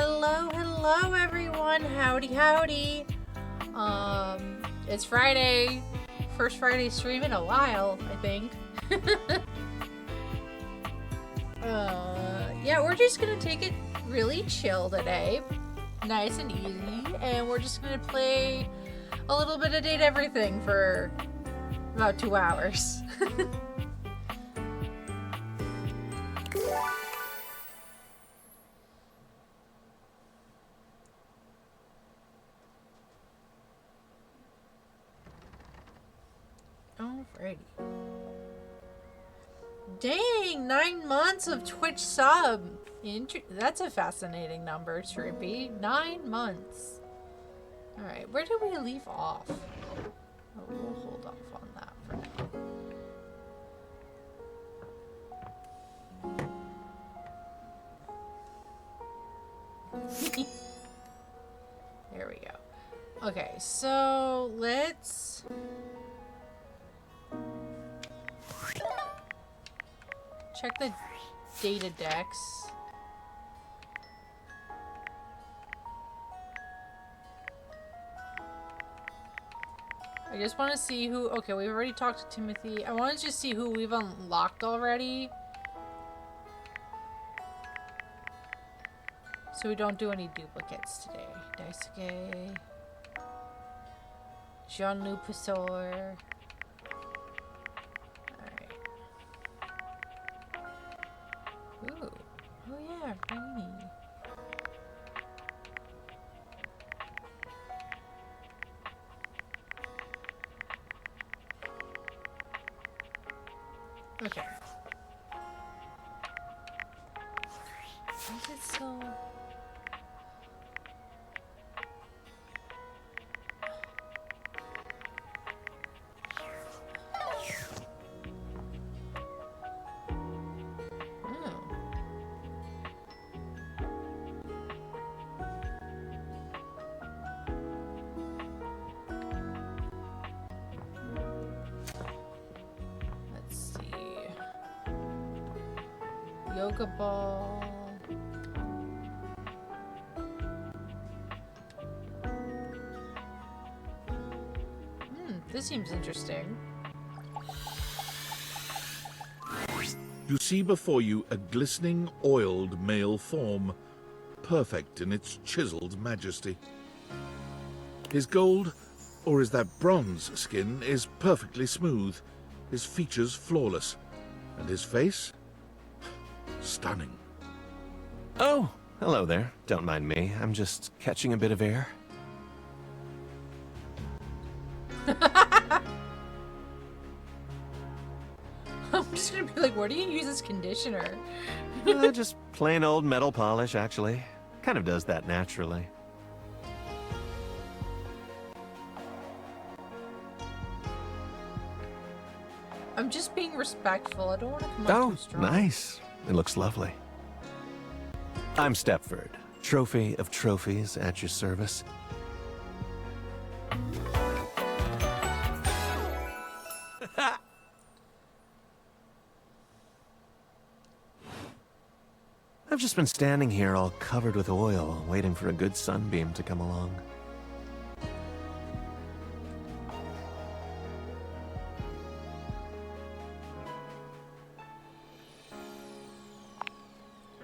Hello everyone. Howdy howdy. It's Friday. First Friday stream in a while, I think. Yeah, we're just gonna take it really chill today. Nice and easy, and we're just gonna play a little bit of Date Everything for about 2 hours. Alrighty. Dang, 9 months of Twitch sub. That's a fascinating number, Trippy. 9 months. Alright, where did we leave off? Oh, we'll hold off on that for now. There we go. Okay, so let's... check the data decks. I just want to see who... okay, we've already talked to Timothy. I want to just see who we've unlocked already. So we don't do any duplicates today. Daisuke. Jean-Luc Passor. Ooh. Oh yeah, Rainy. Okay. Why is it so... yoga ball. This seems interesting. You see before you a glistening, oiled male form, perfect in its chiseled majesty. His gold, or is that bronze skin, is perfectly smooth, his features flawless, and his face? Stunning. Oh, hello there. Don't mind me. I'm just catching a bit of air. I'm just gonna be like, where do you use this conditioner? Just plain old metal polish, actually. Kind of does that naturally. I'm just being respectful. I don't want to come up too strong. Nice. It looks lovely. I'm Stepford, trophy of trophies at your service. I've just been standing here all covered with oil, waiting for a good sunbeam to come along.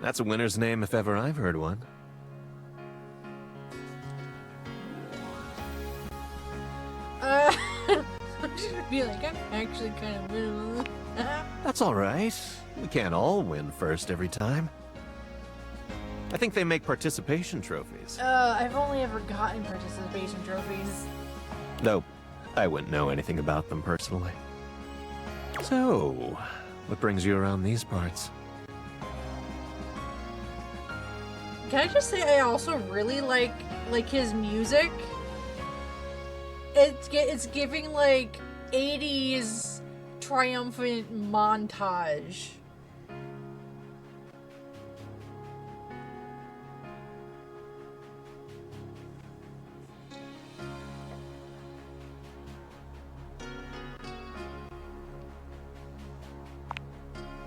That's a winner's name if ever I've heard one. I'm just gonna be like, I'm actually kind of minimal. That's all right. We can't all win first every time. I think they make participation trophies. I've only ever gotten participation trophies. Nope. I wouldn't know anything about them personally. So, what brings you around these parts? Can I just say I also really like his music? It's giving like 80s triumphant montage.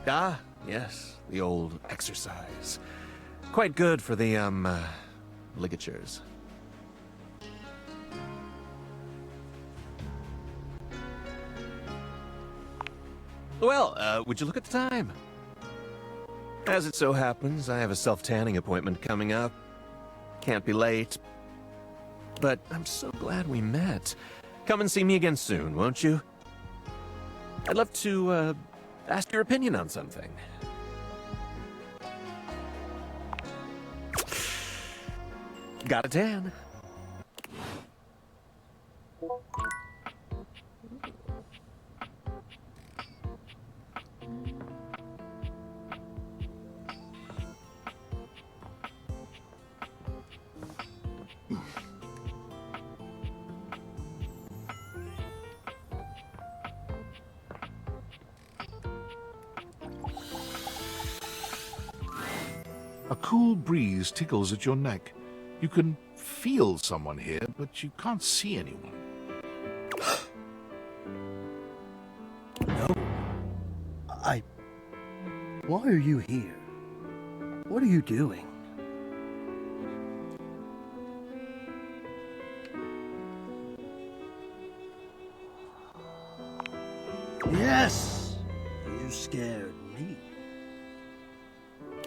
Ah, yes, the old exercise. Quite good for the, ligatures. Well, would you look at the time? As it so happens, I have a self-tanning appointment coming up. Can't be late. But I'm so glad we met. Come and see me again soon, won't you? I'd love to, ask your opinion on something. Got a tan. A cool breeze tickles at your neck. You can feel someone here, but you can't see anyone. No. Why are you here? What are you doing? Yes! You scared me.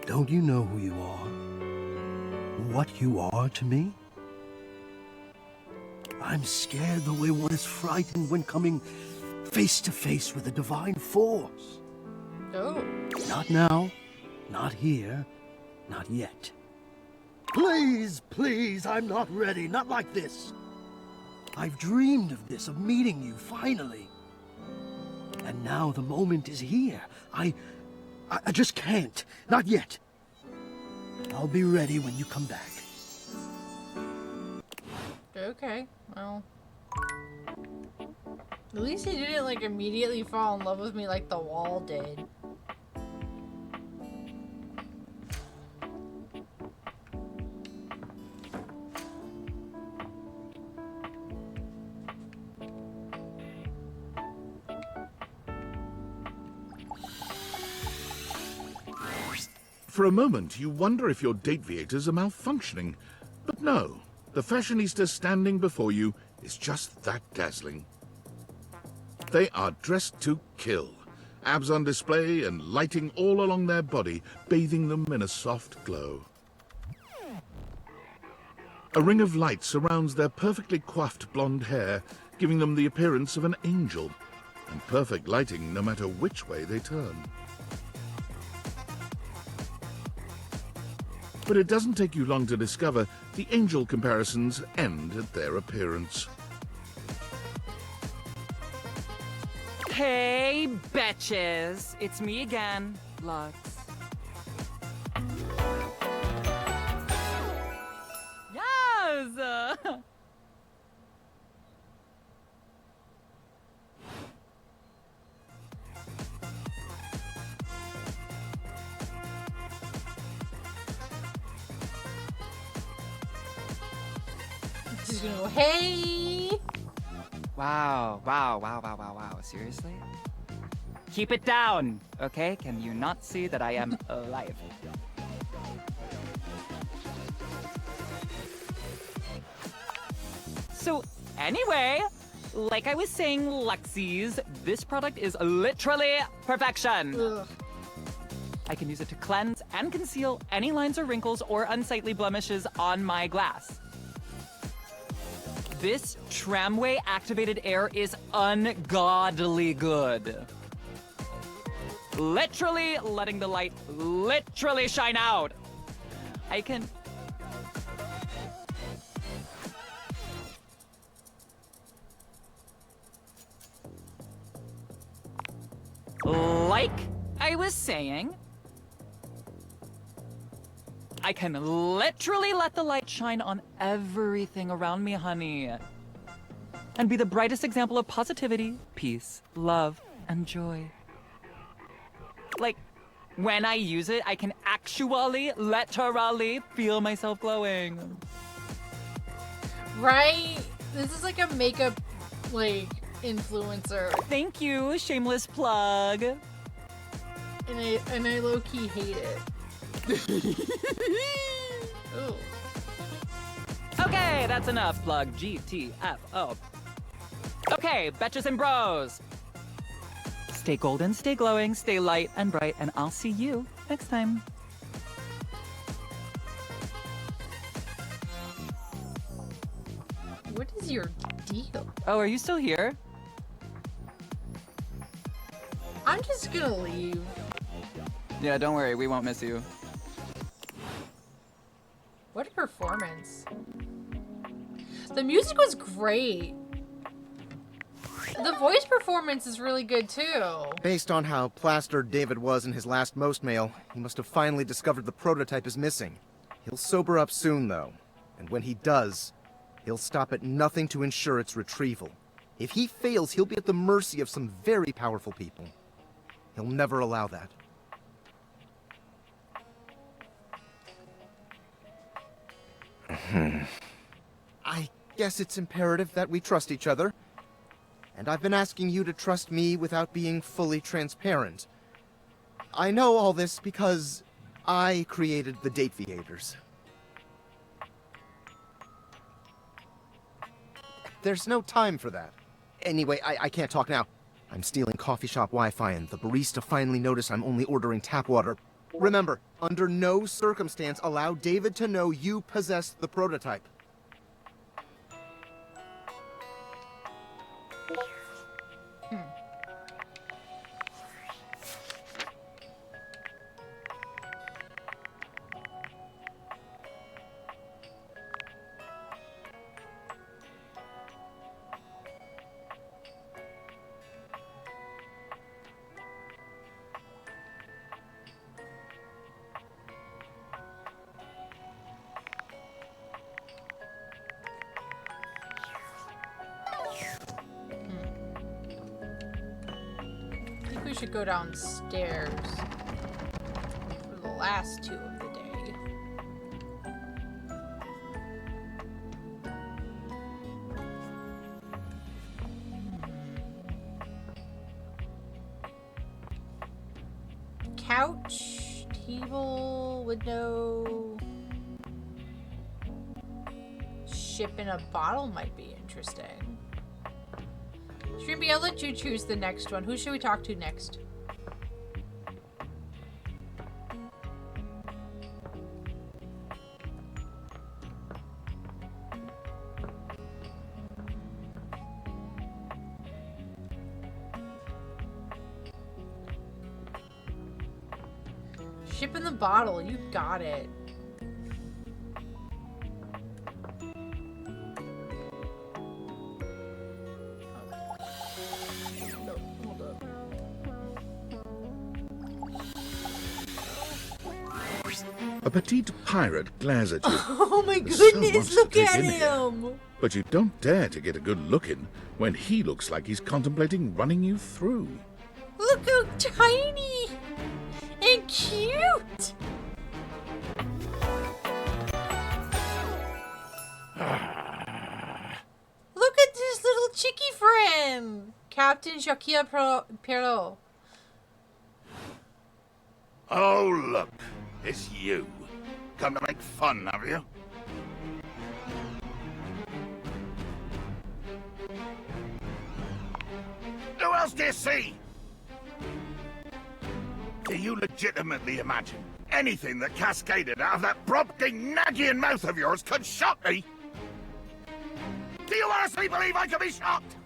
Don't you know who you are? What you are to me? I'm scared the way one is frightened when coming face to face with the divine force. Oh. Not now, not here, not yet. Please, please, I'm not ready, not like this. I've dreamed of this, of meeting you, finally. And now the moment is here. I just can't, not yet. I'll be ready when you come back. Okay, well. At least he didn't, like, immediately fall in love with me like the wall did. For a moment, you wonder if your Dateviators are malfunctioning. But no, the fashionista standing before you is just that dazzling. They are dressed to kill, abs on display and lighting all along their body, bathing them in a soft glow. A ring of light surrounds their perfectly coiffed blonde hair, giving them the appearance of an angel, and perfect lighting no matter which way they turn. But it doesn't take you long to discover the angel comparisons end at their appearance. Hey, betches! It's me again, Lux. Yes! Hey! Wow, seriously? Keep it down, okay? Can you not see that I am alive? So, anyway, like I was saying, Luxies, this product is literally perfection. Ugh. I can use it to cleanse and conceal any lines or wrinkles or unsightly blemishes on my glass. This tramway activated air is ungodly good. Literally letting the light literally shine out. I can... Like I was saying, I can literally let the light shine on everything around me, honey. And be the brightest example of positivity, peace, love, and joy. Like, when I use it, I can actually, literally feel myself glowing. Right? This is like a makeup, like, influencer. Thank you, shameless plug. And I low-key hate it. Ooh. Okay, that's enough. Plug GTFO. Okay, betches and bros. Stay golden, stay glowing, stay light and bright, and I'll see you next time. What is your deal? Oh, are you still here? I'm just gonna leave. Yeah, don't worry, we won't miss you. What a performance. The music was great. The voice performance is really good too. Based on how plastered David was in his last most mail, he must have finally discovered the prototype is missing. He'll sober up soon, though. And when he does, he'll stop at nothing to ensure its retrieval. If he fails, he'll be at the mercy of some very powerful people. He'll never allow that. I guess it's imperative that we trust each other. And I've been asking you to trust me without being fully transparent. I know all this because I created the Dateviators. There's no time for that. Anyway, I can't talk now. I'm stealing coffee shop Wi-Fi and the barista finally noticed I'm only ordering tap water. Remember, under no circumstance allow David to know you possess the prototype. I think we should go downstairs for the last two of the day. Couch, table, window. Ship in a bottle might be interesting. Shrimpy, I'll let you choose the next one. Who should we talk to next? Ship in the bottle. You got it. No, hold up. A petite pirate glares at you. Oh my There's so goodness, much to look take at in here. him! But you don't dare to get a good look in when he looks like he's contemplating running you through. Look how tiny and cute! Look at this little chickie friend! Captain Jacques Perrault. Oh, look. It's you. Come to make fun, have you? Who else do you see? Do you legitimately imagine anything that cascaded out of that prompting, nagging mouth of yours could shock me? Do you honestly believe I could be shocked?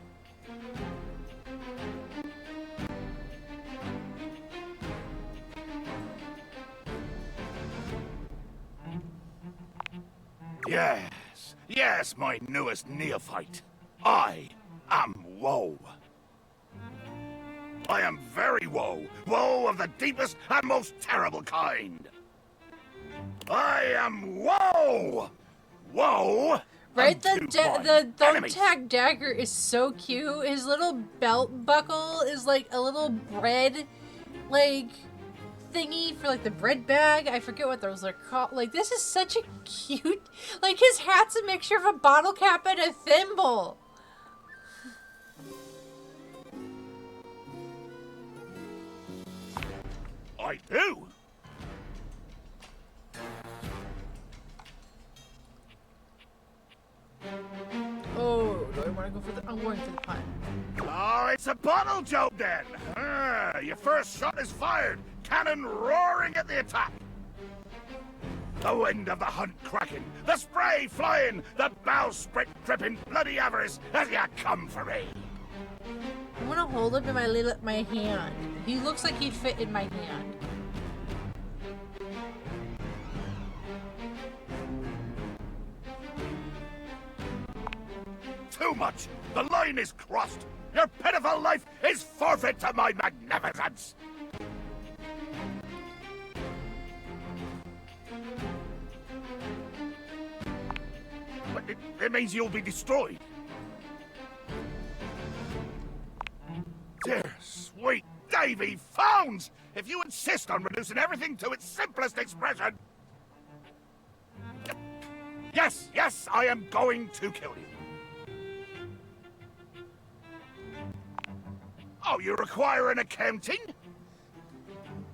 Yes, yes, my newest neophyte. I am Woe. I am very Woe. Woe of the deepest and most terrible kind. I am Woe. Woe. Right, the unto my enemies. thumbtack dagger is so cute. His little belt buckle is like a little bread, like, thingy for like the bread bag. I forget what those are called. Like, this is such a cute, like his hat's a mixture of a bottle cap and a thimble. I do. Battle job then! Your first shot is fired, cannon roaring at the attack. The wind of the hunt cracking, the spray flying, the bowsprit dripping bloody avarice as you come for me. I want to hold him in my hand. He looks like he'd fit in my hand. Too much! The line is crossed! Your pitiful life is forfeit to my magnificence! But it means you'll be destroyed. Dear, sweet Davy Phones! If you insist on reducing everything to its simplest expression... Yes, I am going to kill you. Oh, you require an accounting?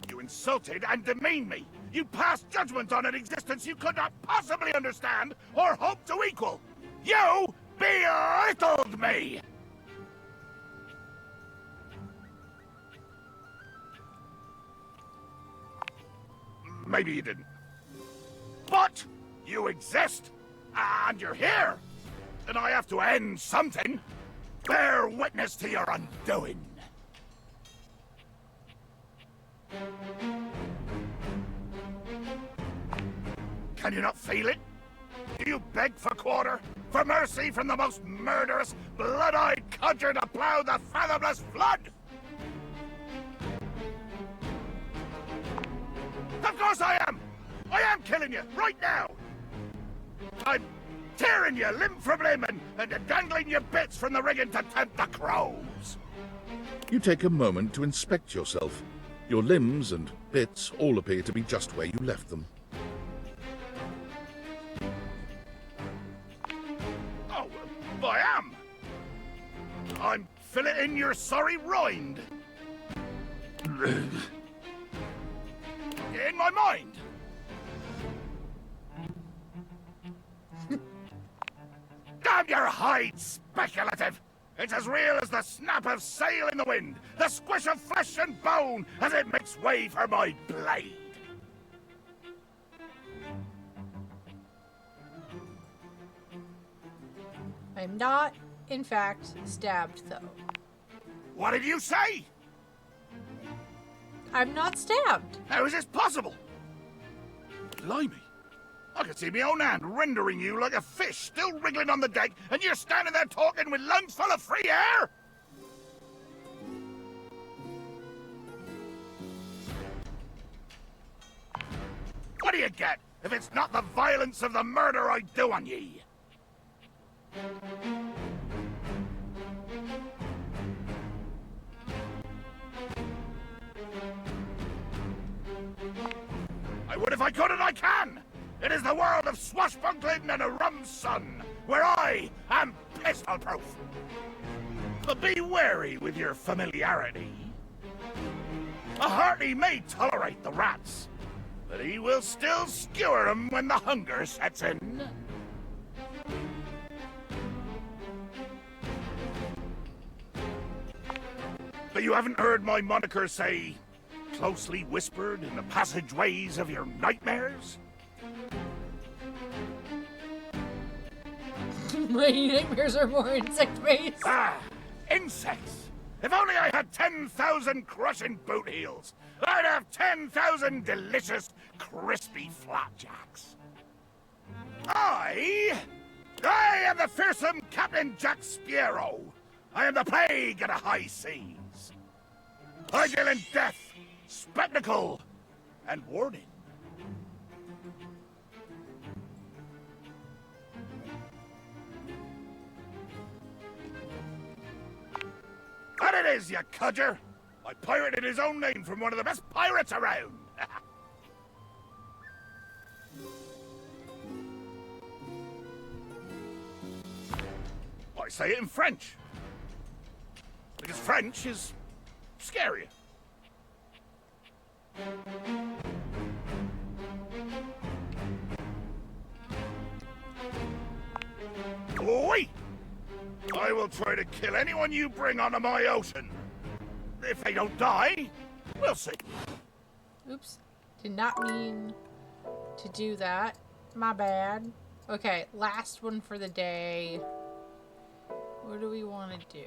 You insulted and demeaned me. You passed judgment on an existence you could not possibly understand or hope to equal. You belittled me! Maybe you didn't. But you exist, and you're here. And I have to end something. Bear witness to your undoing. Can you not feel it? Do you beg for quarter? For mercy from the most murderous, blood-eyed codger to plow the fathomless flood? Of course I am! I am killing you, right now! I'm tearing you limb from limb and dangling your bits from the rigging to tempt the crows! You take a moment to inspect yourself. Your limbs and bits all appear to be just where you left them. Oh, I am! I'm filleting your sorry rind! In my mind! Damn your hide, speculative! It's as real as the snap of sail in the wind, the squish of flesh and bone as it makes way for my blade! I'm not, in fact, stabbed, though. What did you say? I'm not stabbed. How is this possible? Blimey. I could see my own hand rendering you like a fish still wriggling on the deck, and you're standing there talking with lungs full of free air? What do you get if it's not the violence of the murder I do on ye? I would if I could, and I can! It is the world of swashbuckling and a rum sun, where I am pistol-proof. But be wary with your familiarity. A hearty may tolerate the rats, but he will still skewer 'em when the hunger sets in. But you haven't heard my moniker say, closely whispered in the passageways of your nightmares? My nightmares are more insect-based. Ah, insects! If only I had 10,000 crushing boot heels, I'd have 10,000 delicious, crispy flapjacks. I am the fearsome Captain Jack Sparrow. I am the plague of the high seas. I deal in death, spectacle, and warning. That it is, you codger! I pirated his own name from one of the best pirates around! I say it in French. Because French is scarier. Oi! I will try to kill anyone you bring onto my ocean. if they don't die, we'll see. Oops. Did not mean to do that. My bad. Okay, last one for the day. What do we want to do?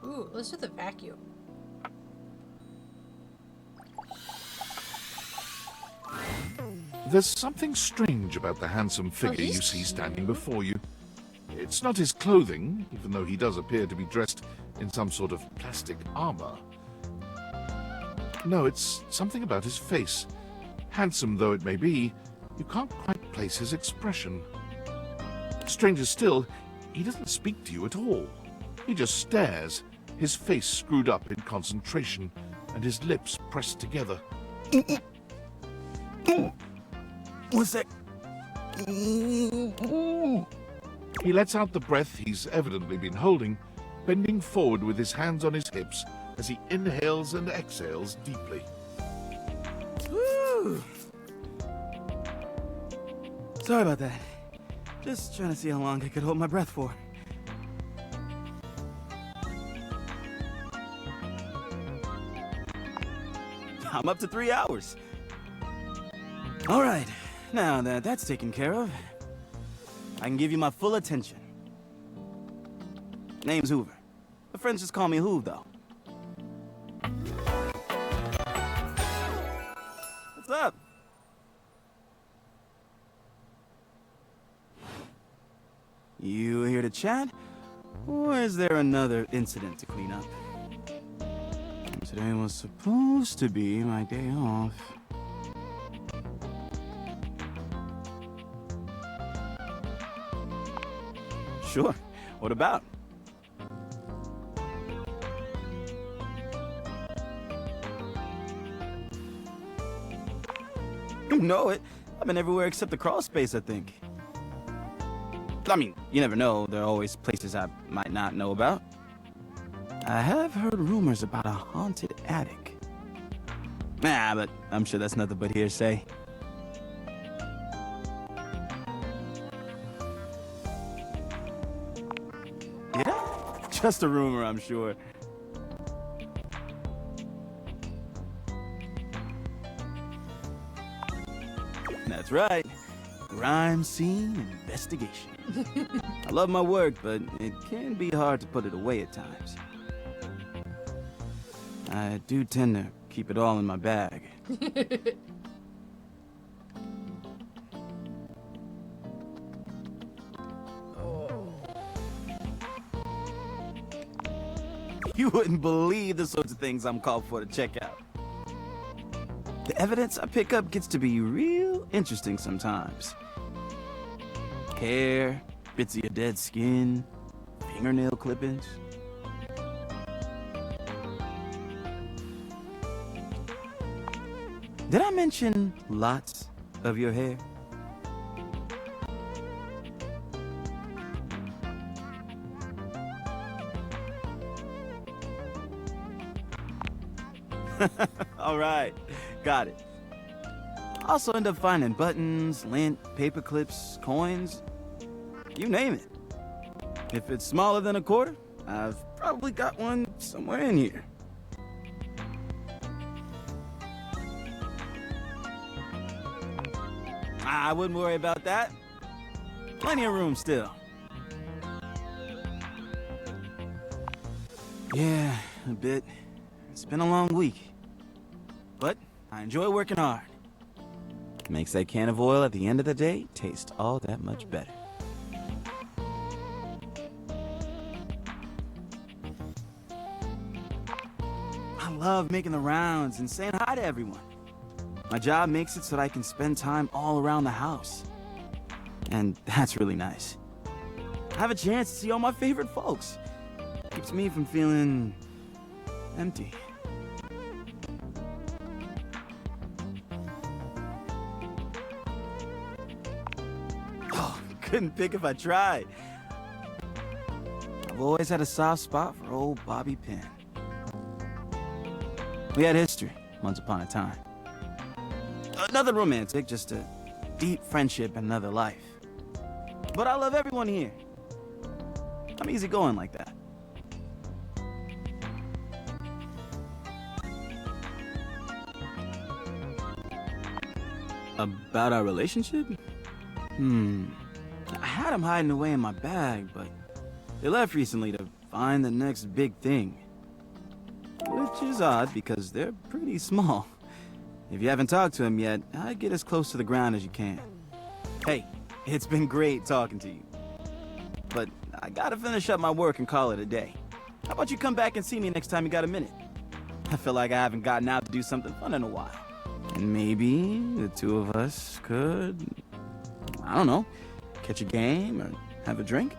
Ooh, let's do the vacuum. There's something strange about the handsome figure he's you see cute. standing before you. It's not his clothing, even though he does appear to be dressed in some sort of plastic armor. No, it's something about his face. Handsome though it may be, you can't quite place his expression. Stranger still, he doesn't speak to you at all. He just stares, his face screwed up in concentration, and his lips pressed together. What's that? He lets out the breath he's evidently been holding, bending forward with his hands on his hips as he inhales and exhales deeply. Woo. Sorry about that. Just trying to see how long I could hold my breath for. I'm up to 3 hours. All right, now that that's taken care of, I can give you my full attention. Name's Hoover. My friends just call me Hoov, though. What's up? You here to chat? Or is there another incident to clean up? Today was supposed to be my day off. Sure. What about? You know it. I've been everywhere except the crawl space, I think. I mean, you never know. There are always places I might not know about. I have heard rumors about a haunted attic. Nah, but I'm sure that's nothing but hearsay. Yeah? Just a rumor, I'm sure. That's right. Crime scene investigation. I love my work, but it can be hard to put it away at times. I do tend to keep it all in my bag. You wouldn't believe the sorts of things I'm called for to check out. The evidence I pick up gets to be real interesting sometimes. Hair, bits of your dead skin, fingernail clippings. Did I mention lots of your hair? All right, got it. Also end up finding buttons, lint, paper clips, coins, you name it. If it's smaller than a quarter, I've probably got one somewhere in here. I wouldn't worry about that. Plenty of room still. Yeah, a bit. It's been a long week. But I enjoy working hard. Makes that can of oil at the end of the day taste all that much better. I love making the rounds and saying hi to everyone. My job makes it so that I can spend time all around the house. And that's really nice. I have a chance to see all my favorite folks. Keeps me from feeling empty. Oh, couldn't pick if I tried. I've always had a soft spot for old Bobby Pin. We had history, once upon a time. Nothing romantic, just a deep friendship in another life. But I love everyone here. I'm easygoing like that. About our relationship? I had him hiding away in my bag, but they left recently to find the next big thing. Which is odd, because they're pretty small. If you haven't talked to him yet, I'd get as close to the ground as you can. Hey, it's been great talking to you. But I gotta finish up my work and call it a day. How about you come back and see me next time you got a minute? I feel like I haven't gotten out to do something fun in a while. And maybe the two of us could, I don't know, catch a game or have a drink?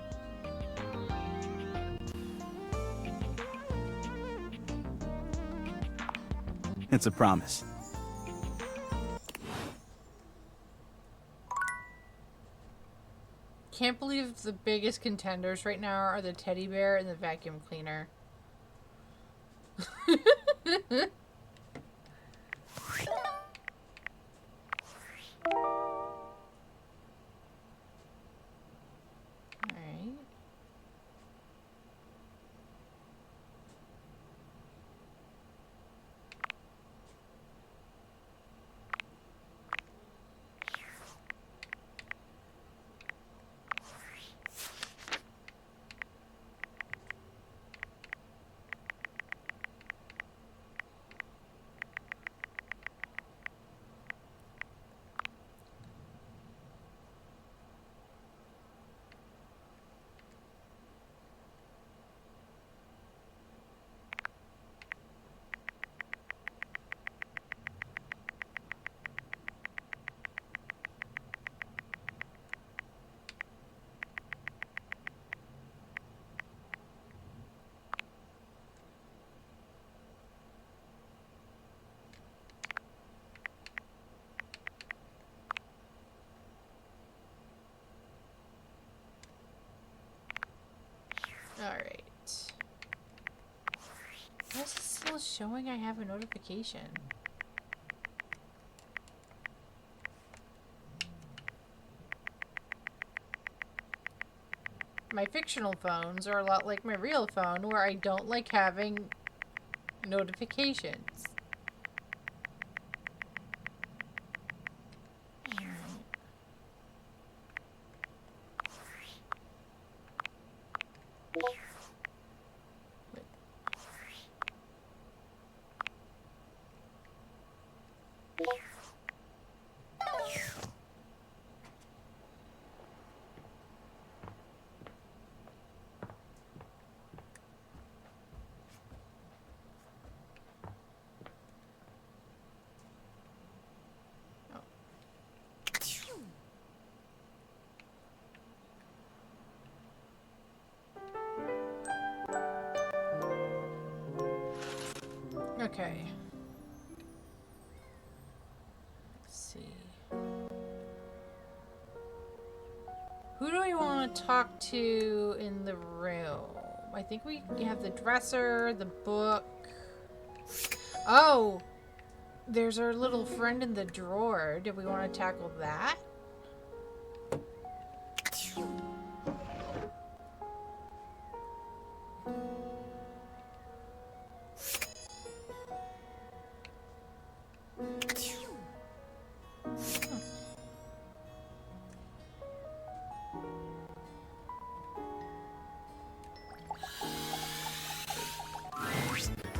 It's a promise. Can't believe the biggest contenders right now are the teddy bear and the vacuum cleaner. Alright. Alright. Why is it still showing I have a notification? My fictional phones are a lot like my real phone, where I don't like having notifications. Okay. Let's see. Who do we want to talk to in the room? I think we have the dresser, the book. Oh! There's our little friend in the drawer. Do we want to tackle that?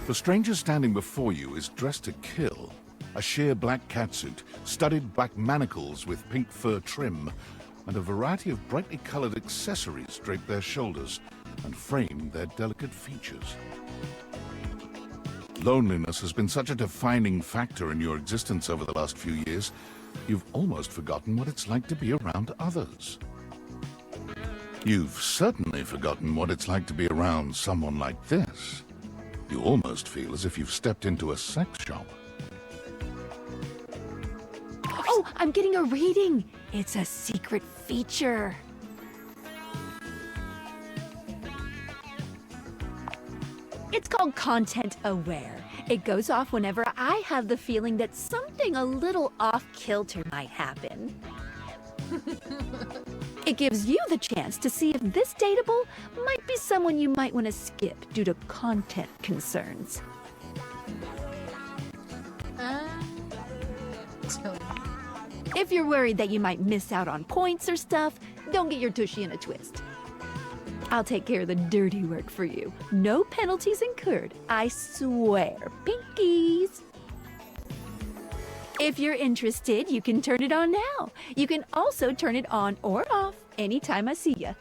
The stranger standing before you is dressed to kill. A sheer black catsuit, studded black manacles with pink fur trim, and a variety of brightly colored accessories drape their shoulders and frame their delicate features. Loneliness has been such a defining factor in your existence over the last few years, you've almost forgotten what it's like to be around others. You've certainly forgotten what it's like to be around someone like this. You almost feel as if you've stepped into a sex shop. Oh, I'm getting a reading. It's a secret feature. It's called Content Aware. It goes off whenever I have the feeling that something a little off-kilter might happen. It gives you the chance to see if this dateable might be someone you might want to skip due to content concerns. If you're worried that you might miss out on points or stuff, don't get your tushy in a twist. I'll take care of the dirty work for you. No penalties incurred, I swear. Pinkies! If you're interested, you can turn it on now. You can also turn it on or off anytime I see ya.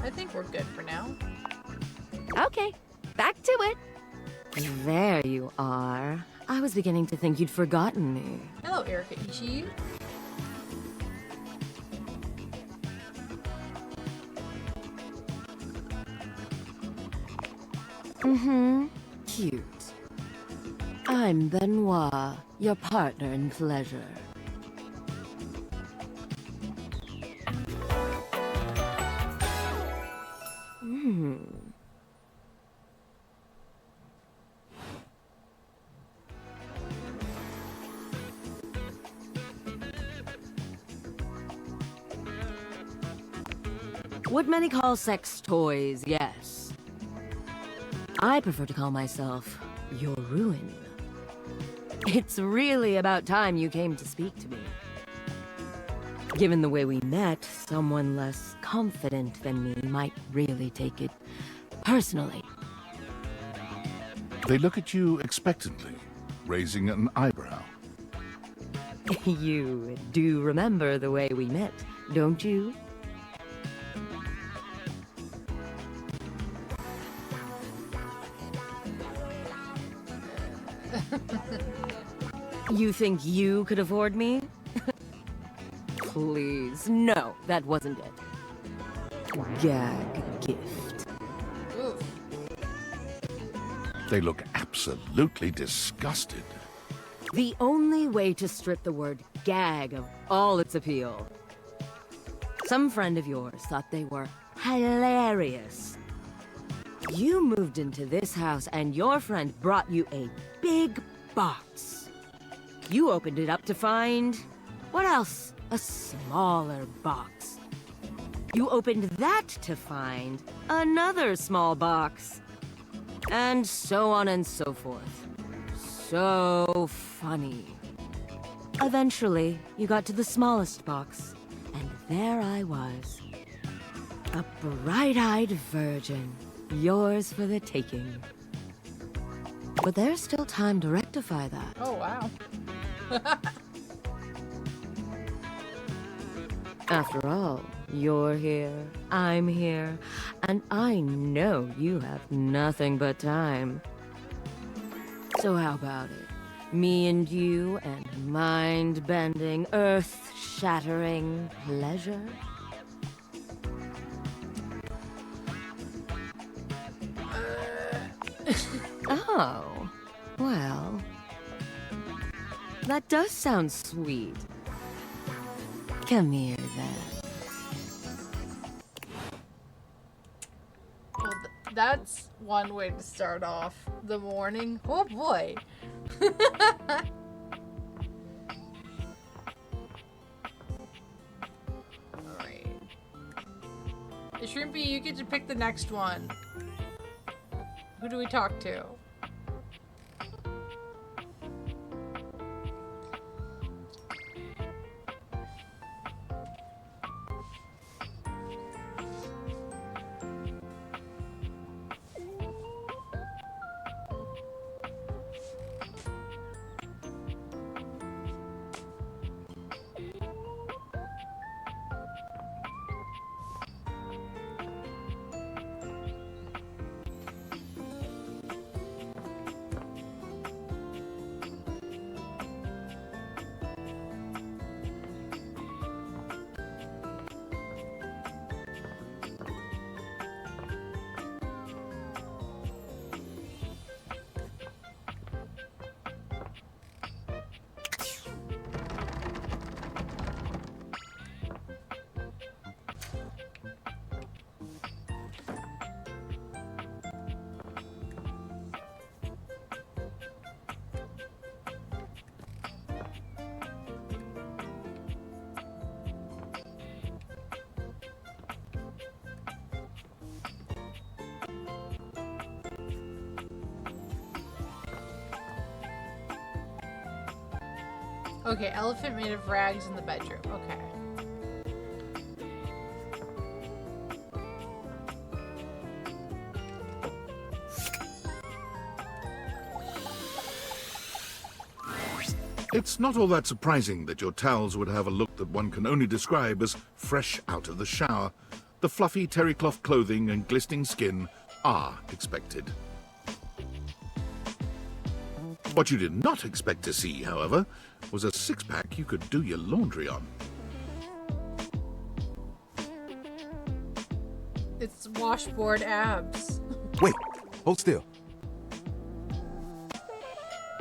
I think we're good for now. Okay, back to it. There you are. I was beginning to think you'd forgotten me. Hello, Erika Ishii. Cute. I'm Benoit, your partner in pleasure. What many call sex toys, yes. I prefer to call myself your ruin. It's really about time you came to speak to me. Given the way we met, someone less confident than me might really take it personally. They look at you expectantly, raising an eyebrow. You do remember the way we met, don't you? You think you could afford me? Please, no, that wasn't it. Gag gift. Ooh. They look absolutely disgusted. The only way to strip the word gag of all its appeal. Some friend of yours thought they were hilarious. You moved into this house and your friend brought you a big box. You opened it up to find... what else? A smaller box. You opened that to find another small box. And so on and so forth. So funny. Eventually, you got to the smallest box, and there I was. A bright-eyed virgin, yours for the taking. But there's still time to rectify that. Oh, wow. After all, you're here, I'm here, and I know you have nothing but time. So how about it? Me and you and mind-bending, earth-shattering pleasure? Oh, well, that does sound sweet. Come here, then. Well, that's one way to start off the morning. Oh boy. Alright. Shrimpy, you get to pick the next one. Who do we talk to? Okay, elephant made of rags in the bedroom. Okay. It's not all that surprising that your towels would have a look that one can only describe as fresh out of the shower. The fluffy terry cloth clothing and glistening skin are expected. What you did not expect to see, however, was a six-pack you could do your laundry on. It's washboard abs. Wait, hold still.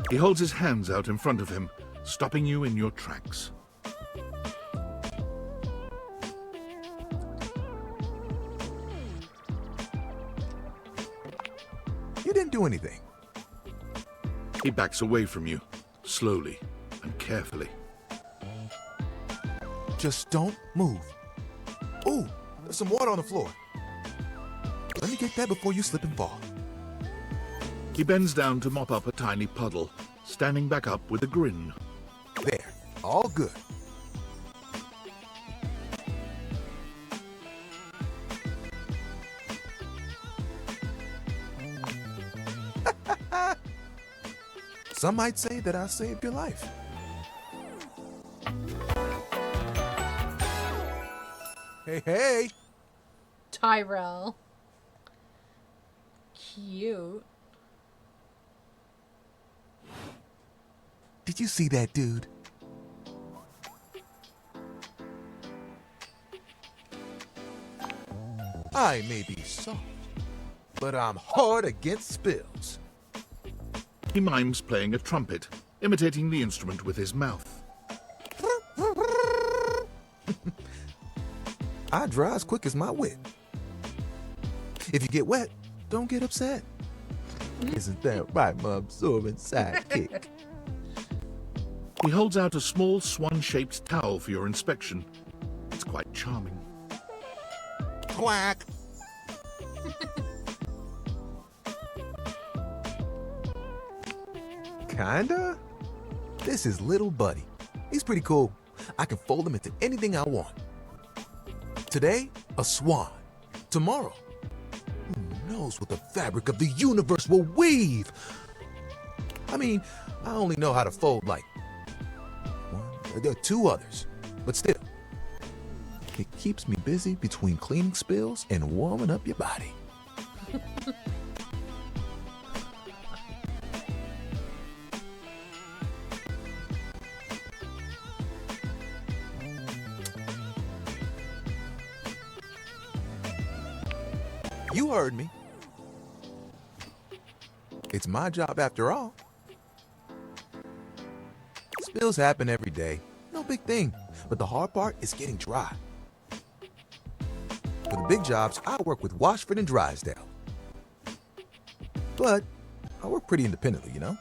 He holds his hands out in front of him, stopping you in your tracks. You didn't do anything. He backs away from you, slowly and carefully. Just don't move. Ooh, there's some water on the floor. Let me get that before you slip and fall. He bends down to mop up a tiny puddle, standing back up with a grin. There, all good. Some might say that I saved your life. Hey, hey! Tyrell. Cute. Did you see that dude? I may be soft, but I'm hard against spills. He mimes playing a trumpet, imitating the instrument with his mouth. I dry as quick as my wit. If you get wet, don't get upset. Isn't that right, my absorbent sidekick? He holds out a small swan-shaped towel for your inspection. It's quite charming. Quack! Kinda? This is Little Buddy. He's pretty cool. I can fold him into anything I want. Today, a swan. Tomorrow, who knows what the fabric of the universe will weave? I mean, I only know how to fold like there are two others, but still, it keeps me busy between cleaning spills and warming up your body. You heard me. It's my job after all. Spills happen every day. No big thing. But the hard part is getting dry. For the big jobs, I work with Washford and Drysdale. But I work pretty independently, you know?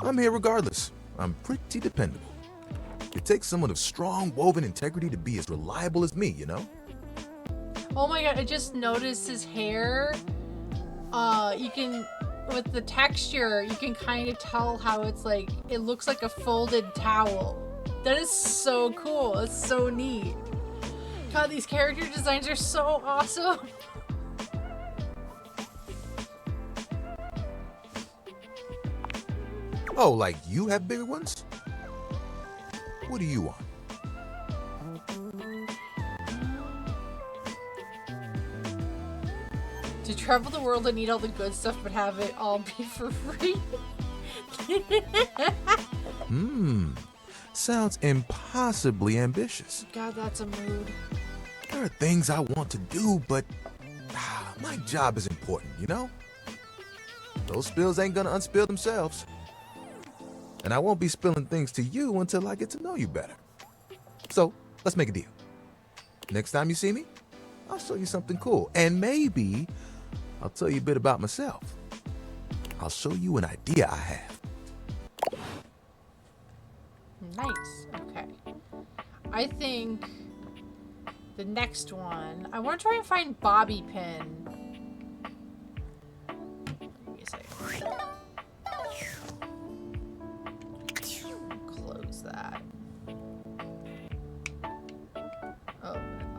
I'm here regardless. I'm pretty dependable. It takes someone of strong woven integrity to be as reliable as me, you know? Oh my god, I just noticed his hair. You can, with the texture, you can kind of tell how it's like, it looks like a folded towel. That is so cool. It's so neat. God, these character designs are so awesome. Oh, like you have bigger ones? What do you want? To travel the world and eat all the good stuff but have it all be for free. Sounds impossibly ambitious. God, that's a mood. There are things I want to do, but my job is important, you know? Those spills ain't gonna unspill themselves. And I won't be spilling things to you until I get to know you better. So, let's make a deal. Next time you see me, I'll show you something cool. And maybe I'll tell you a bit about myself. I'll show you an idea I have. Nice. Okay. I think the next one, I want to try and find Bobby Pin.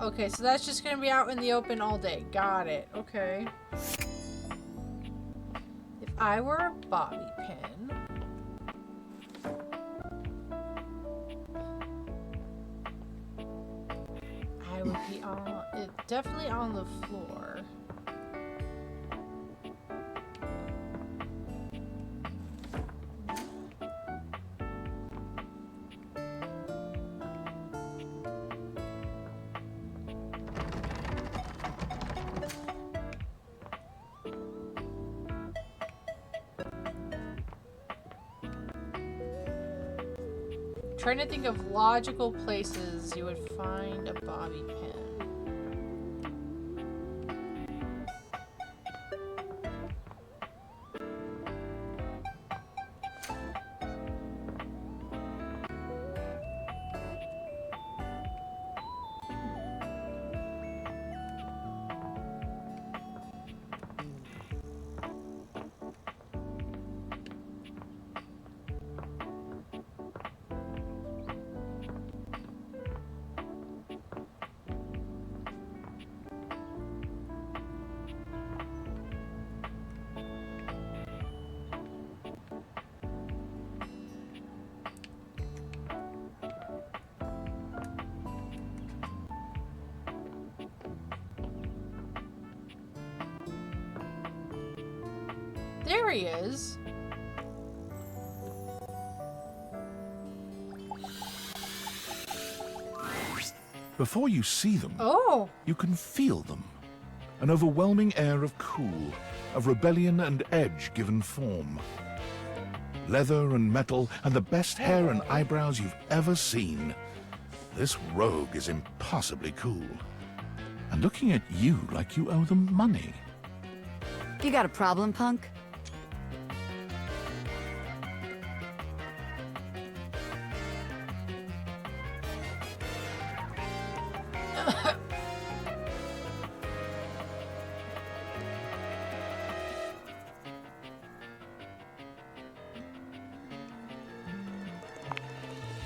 Okay, so that's just gonna be out in the open all day. Got it. Okay. If I were a bobby pin... I would be on... definitely on the floor. Trying to think of logical places you would find a bobby pin. There he is. Before you see them, Oh, you can feel them. An overwhelming air of cool, of rebellion and edge given form. Leather and metal, and the best hair and eyebrows you've ever seen. This rogue is impossibly cool. And looking at you like you owe them money. You got a problem, punk?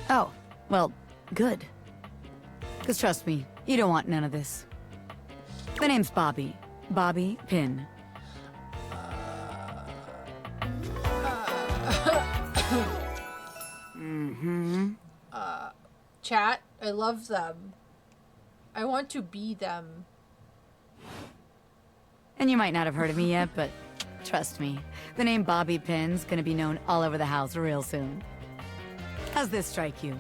Oh, well, good. Because trust me, you don't want none of this. The name's Bobby. Bobby Pin. chat, I love them. I want to be them. And you might not have heard of me yet, but trust me, the name Bobby Pin's gonna be known all over the house real soon. How's this strike you?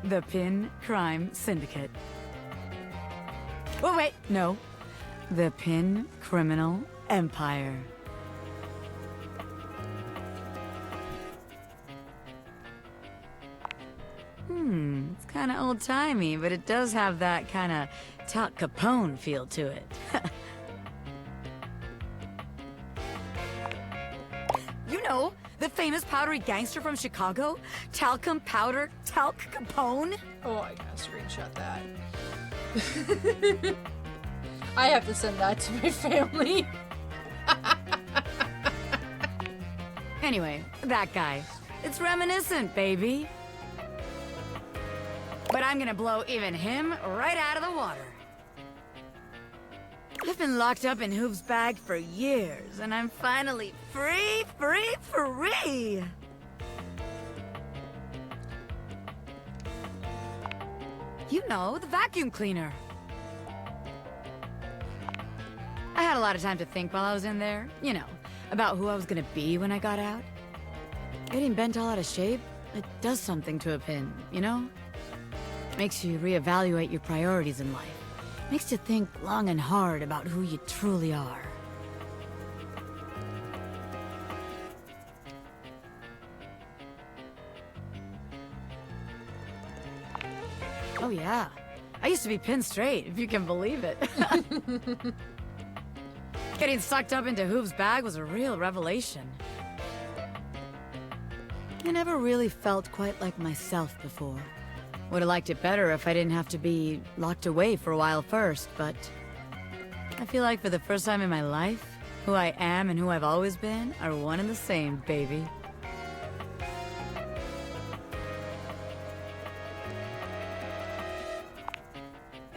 The Pin Crime Syndicate. Oh, wait, no. The Pin Criminal Empire. It's kind of old-timey, but it does have that kind of Tal Capone feel to it. You know, the famous powdery gangster from Chicago? Talcum Powder Talc Capone? Oh, I gotta screenshot that. I have to send that to my family. Anyway, that guy. It's reminiscent, baby. But I'm gonna blow even him right out of the water. I've been locked up in Hoof's bag for years, and I'm finally free! You know, the vacuum cleaner. I had a lot of time to think while I was in there, you know, about who I was gonna be when I got out. Getting bent all out of shape, it does something to a pin, you know? Makes you reevaluate your priorities in life. Makes you think long and hard about who you truly are. Oh yeah, I used to be pinned straight, if you can believe it. Getting sucked up into Hoof's bag was a real revelation. I never really felt quite like myself before. Would have liked it better if I didn't have to be locked away for a while first, but I feel like for the first time in my life, who I am and who I've always been are one and the same, baby.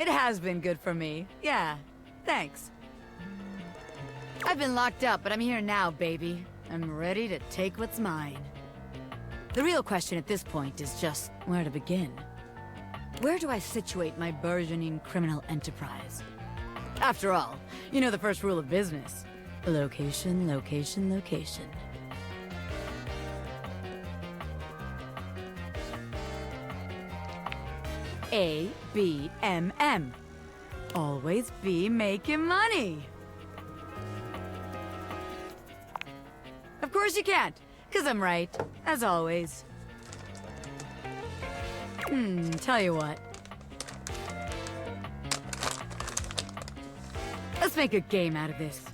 It has been good for me. Yeah, thanks. I've been locked up, but I'm here now, baby. I'm ready to take what's mine. The real question at this point is just where to begin. Where do I situate my burgeoning criminal enterprise? After all, you know the first rule of business. Location, location, location. A-B-M-M. Always be making money. Of course you can't, 'cause I'm right, as always. Tell you what. Let's make a game out of this.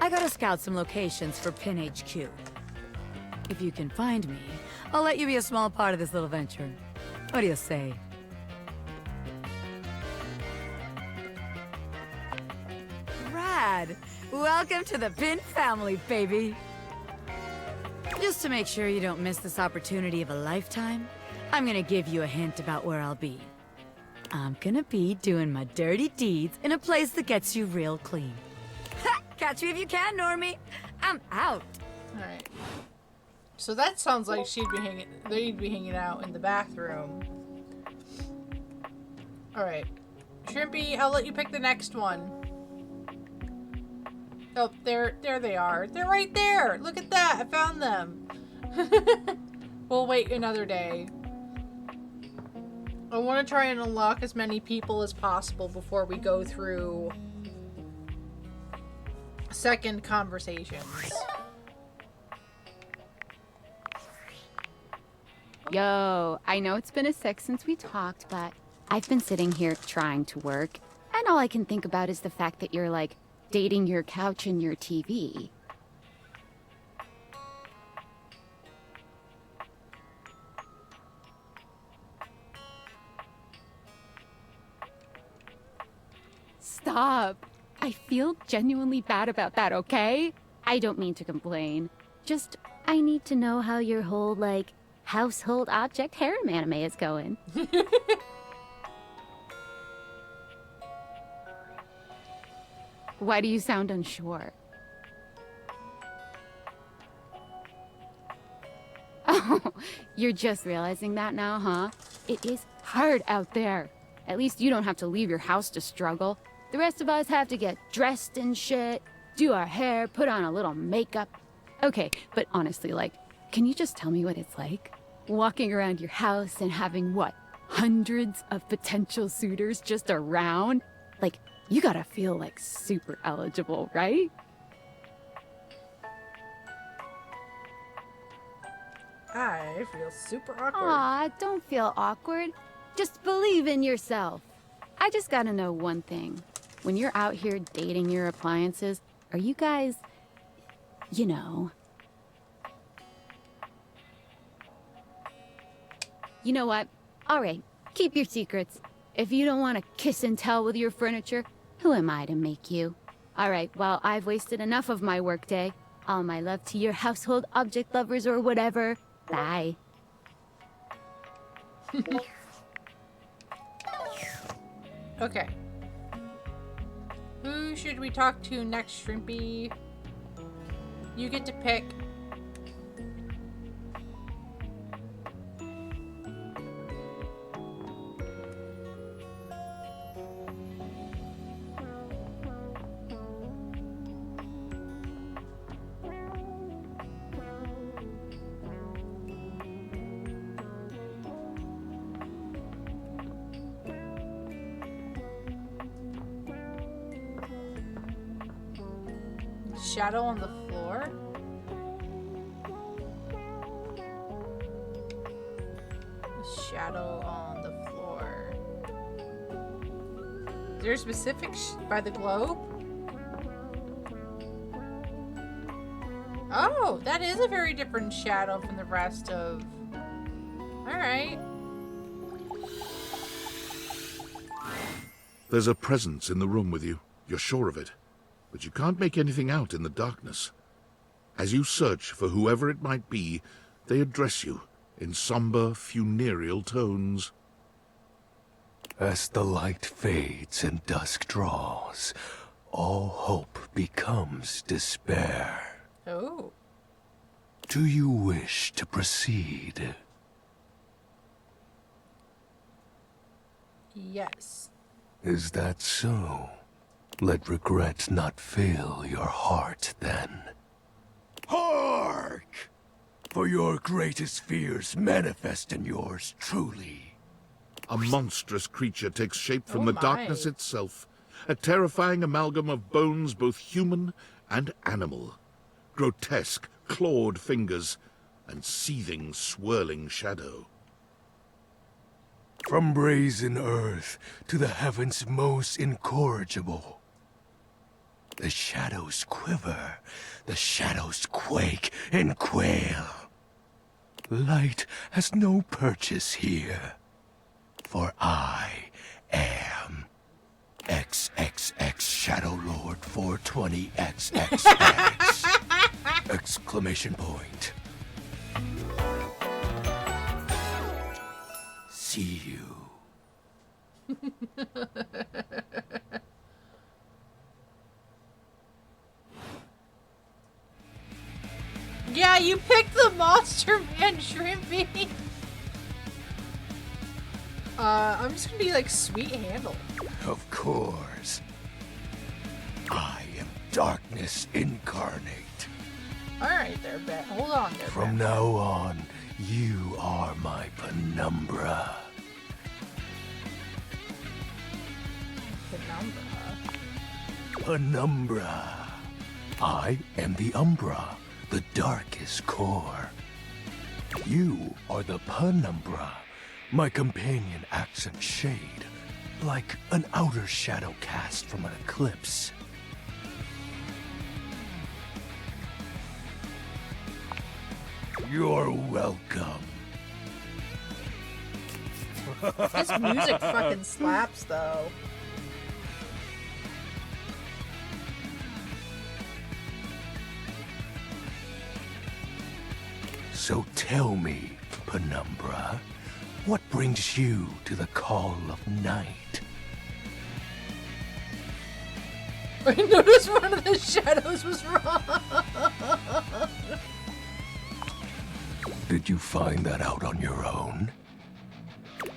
I gotta scout some locations for Pin HQ. If you can find me, I'll let you be a small part of this little venture. What do you say? Rad! Welcome to the Pin family, baby! Just to make sure you don't miss this opportunity of a lifetime, I'm gonna give you a hint about where I'll be. I'm gonna be doing my dirty deeds in a place that gets you real clean. Ha! Catch me if you can, Normie! I'm out! Alright. So that sounds like they'd be hanging out in the bathroom. Alright. Shrimpy, I'll let you pick the next one. Oh, there they are. They're right there! Look at that! I found them! We'll wait another day. I want to try and unlock as many people as possible before we go through second conversations. Yo, I know it's been a sec since we talked, but I've been sitting here trying to work, and all I can think about is the fact that you're, like, dating your couch and your TV. Stop. I feel genuinely bad about that, okay? I don't mean to complain. Just, I need to know how your whole, like, household object harem anime is going. Why do you sound unsure? Oh, you're just realizing that now, huh? It is hard out there. At least you don't have to leave your house to struggle. The rest of us have to get dressed and shit, do our hair, put on a little makeup. Okay, but honestly, like, can you just tell me what it's like? Walking around your house and having, what, hundreds of potential suitors just around? Like, you gotta feel, like, super eligible, right? I feel super awkward. Aw, don't feel awkward. Just believe in yourself. I just gotta know one thing. When you're out here dating your appliances, are you guys, you know... You know what? Alright, keep your secrets. If you don't want to kiss and tell with your furniture, who am I to make you? Alright, well, I've wasted enough of my workday. All my love to your household object lovers or whatever. Bye. Okay. Who should we talk to next, Shrimpy? You get to pick. Shadow on the floor? Shadow on the floor. Is there a specific by the globe? Oh, that is a very different shadow from the rest of... Alright. There's a presence in the room with you. You're sure of it. But you can't make anything out in the darkness. As you search for whoever it might be, they address you in somber, funereal tones. As the light fades and dusk draws, all hope becomes despair. Oh. Do you wish to proceed? Yes. Is that so? Let regret not fill your heart then. Hark! For your greatest fears manifest in yours truly. A monstrous creature takes shape from Oh the darkness my. itself, a terrifying amalgam of bones both human and animal, grotesque, clawed fingers, and seething, swirling shadow. From brazen earth to the heavens most incorrigible. The shadows quiver, the shadows quake and quail. Light has no purchase here, for I am XXX Shadow Lord 420XXX! Exclamation point. See you. Yeah, you picked the Monster Man Shrimpy. I'm just gonna be like Sweet Handle. Of course. I am darkness incarnate. Alright there, Bet. Hold on there, From Bet. now on, you are my penumbra. Penumbra. I am the Umbra, the darkest core. You are the Penumbra, my companion accent shade, like an outer shadow cast from an eclipse. You're welcome. This music fucking slaps, though. So tell me, Penumbra, what brings you to the call of night? I noticed one of the shadows was wrong. Did you find that out on your own?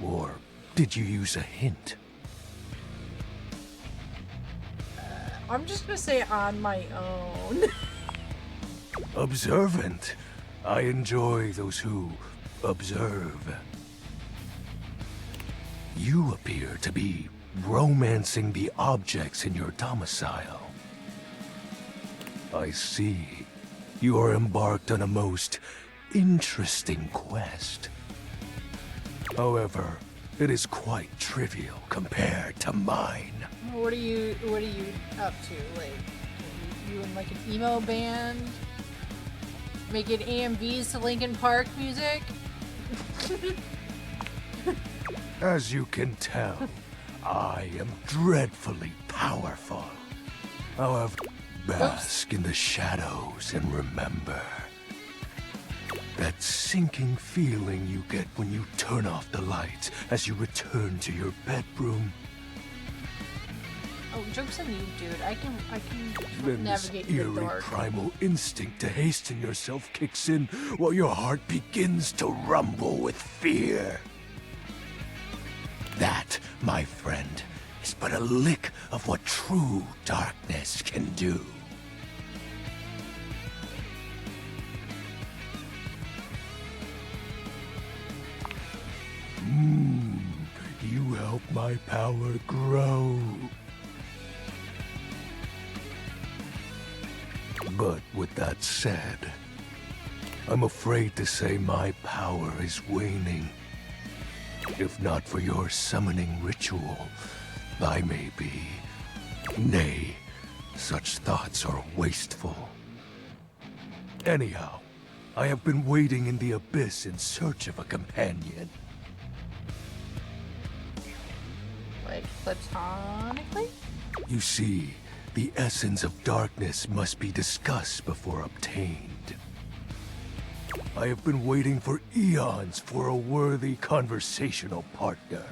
Or did you use a hint? I'm just gonna say on my own. Observant. I enjoy those who observe. You appear to be romancing the objects in your domicile. I see. You are embarked on a most interesting quest. However, it is quite trivial compared to mine. What are you up to? Like, you in like an emo band? Making AMVs to Linkin Park music? As you can tell, I am dreadfully powerful. However, bask in the shadows and remember that sinking feeling you get when you turn off the lights as you return to your bedroom. Oh, joke's on you, dude. I can Then this navigate in the eerie dark. primal instinct to hasten yourself kicks in while your heart begins to rumble with fear. That, my friend, is but a lick of what true darkness can do. You help my power grow. But with that said, I'm afraid to say my power is waning. If not for your summoning ritual, I may be. Nay, such thoughts are wasteful. Anyhow, I have been waiting in the abyss in search of a companion. Like, platonically? You see, the essence of darkness must be discussed before obtained. I have been waiting for eons for a worthy conversational partner.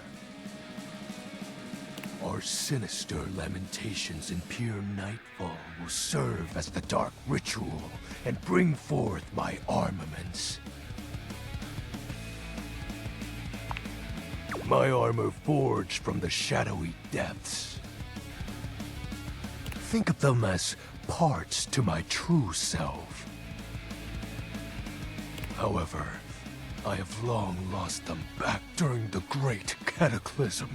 Your sinister lamentations in pure nightfall will serve as the dark ritual and bring forth my armaments. My armor forged from the shadowy depths. Think of them as parts to my true self. However, I have long lost them back during the Great Cataclysm.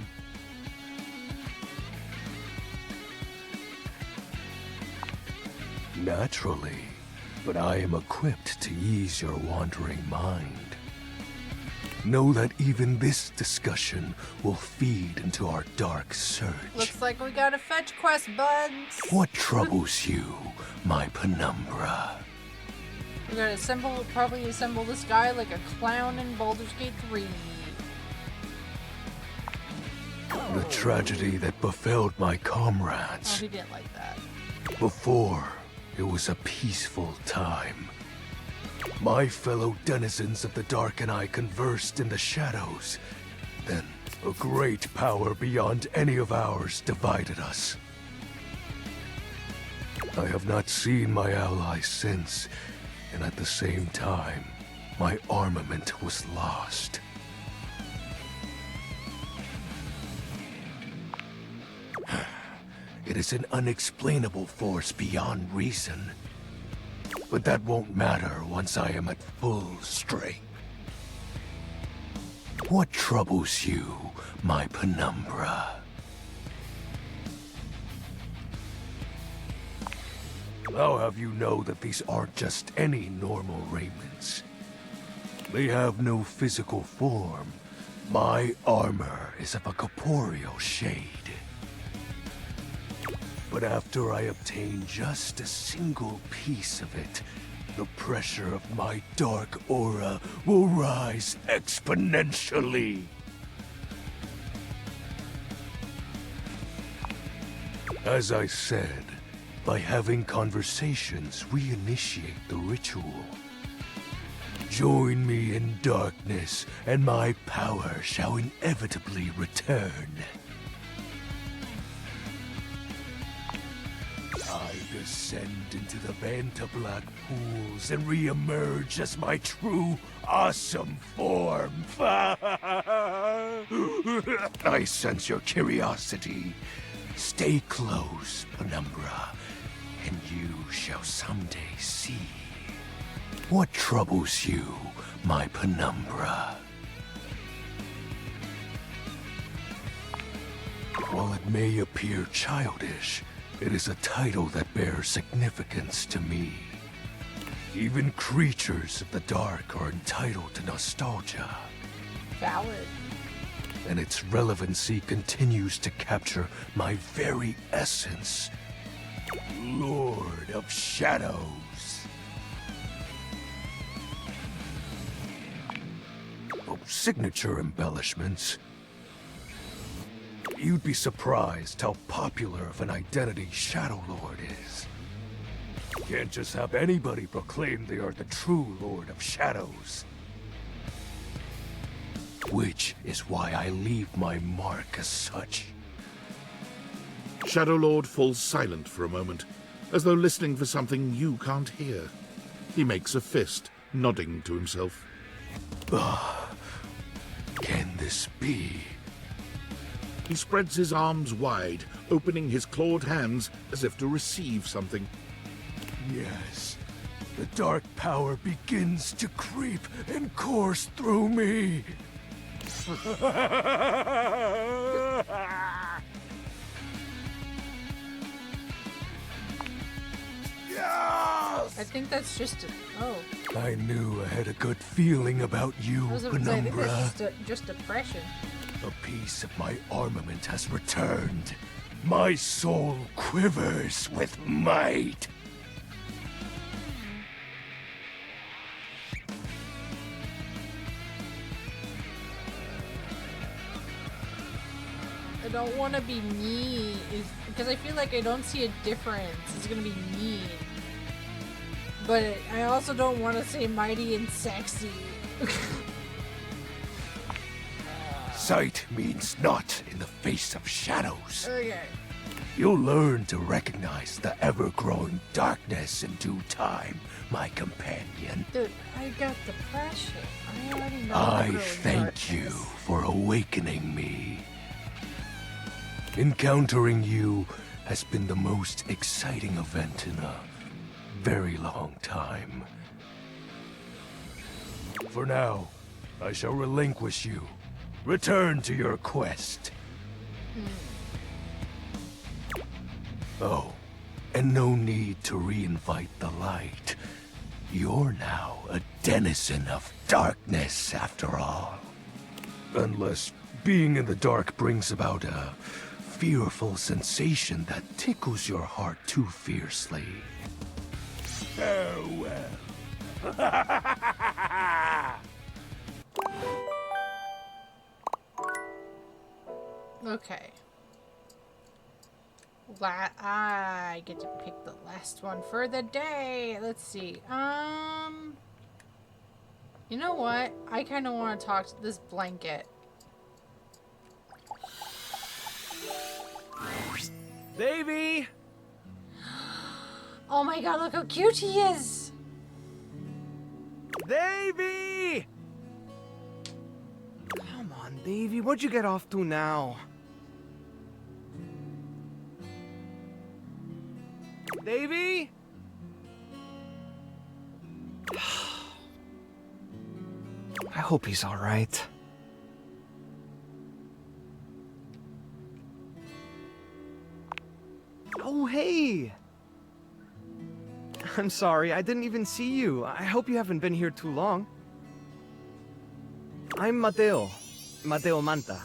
Naturally, but I am equipped to ease your wandering mind. Know that even this discussion will feed into our dark surge. Looks like we got a fetch quest, buds. What troubles you, my penumbra? We're gonna probably assemble this guy like a clown in Baldur's Gate 3. The tragedy that befell my Oh, comrades. he didn't like that. Before, it was a peaceful time. My fellow denizens of the dark and I conversed in the shadows. Then, a great power beyond any of ours divided us. I have not seen my allies since, and at the same time, my armament was lost. It is an unexplainable force beyond reason. But that won't matter once I am at full strength. What troubles you, my penumbra? I'll have you know that these aren't just any normal raiments. They have no physical form. My armor is of a corporeal shade. But after I obtain just a single piece of it, the pressure of my dark aura will rise exponentially. As I said, by having conversations, we initiate the ritual. Join me in darkness, and my power shall inevitably return. I descend into the Vantablack pools and re-emerge as my true, awesome form. I sense your curiosity. Stay close, Penumbra, and you shall someday see. What troubles you, my Penumbra? While it may appear childish, it is a title that bears significance to me. Even creatures of the dark are entitled to nostalgia. Valid. And its relevancy continues to capture my very essence. Lord of Shadows. Oh, signature embellishments. You'd be surprised how popular of an identity Shadow Lord is. Can't just have anybody proclaim they are the true Lord of Shadows. Which is why I leave my mark as such. Shadow Lord falls silent for a moment, as though listening for something you can't hear. He makes a fist, nodding to himself. Can this be? He spreads his arms wide, opening his clawed hands as if to receive something. Yes, the dark power begins to creep and course through me. I think that's just I knew I had a good feeling about you, I was about to say, I think Penumbra. that's just depression. A piece of my armament has returned. My soul quivers with might. I don't want to be mean, because I feel like I don't see a difference. It's gonna be mean, but I also don't want to say mighty and sexy. Sight means naught in the face of shadows. Okay. You'll learn to recognize the ever-growing darkness in due time, my companion. Dude, I got depression. I already know. I the thank you for awakening me. Encountering you has been the most exciting event in a very long time. For now, I shall relinquish you. Return to your quest. Oh, and no need to reinvite the light. You're now a denizen of darkness, after all. Unless being in the dark brings about a fearful sensation that tickles your heart too fiercely. Farewell. Okay. I get to pick the last one for the day. Let's see. You know what? I kind of want to talk to this blanket. Davy! Oh my god, look how cute he is! Davy! Come on, Davy, what'd you get off to now? Davy? I hope he's all right. Oh, hey! I'm sorry, I didn't even see you. I hope you haven't been here too long. I'm Mateo. Mateo Manta.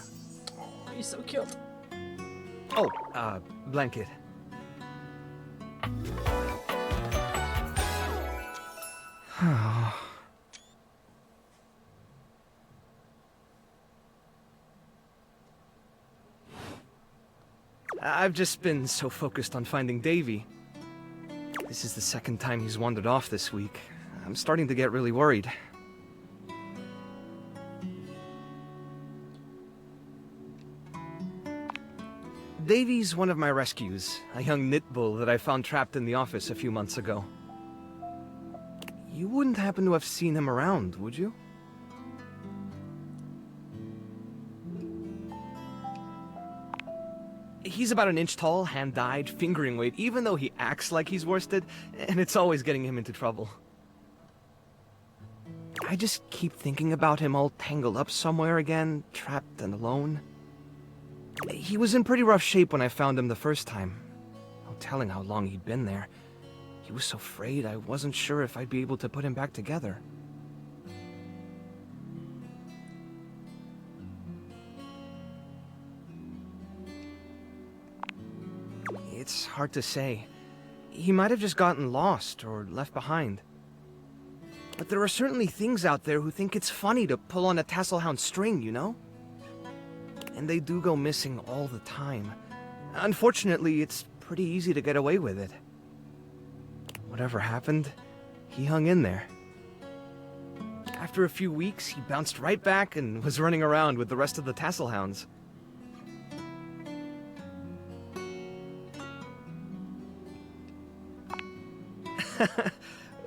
Oh, he's so cute. Oh, Blanket. I've just been so focused on finding Davy. This is the second time he's wandered off this week. I'm starting to get really worried. Davy's one of my rescues, a young knit bull that I found trapped in the office a few months ago. You wouldn't happen to have seen him around, would you? He's about an inch tall, hand-dyed, fingering weight, even though he acts like he's worsted, and it's always getting him into trouble. I just keep thinking about him all tangled up somewhere again, trapped and alone. He was in pretty rough shape when I found him the first time. No telling how long he'd been there. He was so frayed I wasn't sure if I'd be able to put him back together. It's hard to say. He might have just gotten lost or left behind. But there are certainly things out there who think it's funny to pull on a Tasselhound string, you know? And they do go missing all the time. Unfortunately, it's pretty easy to get away with it. Whatever happened, he hung in there. After a few weeks, he bounced right back and was running around with the rest of the Tasselhounds.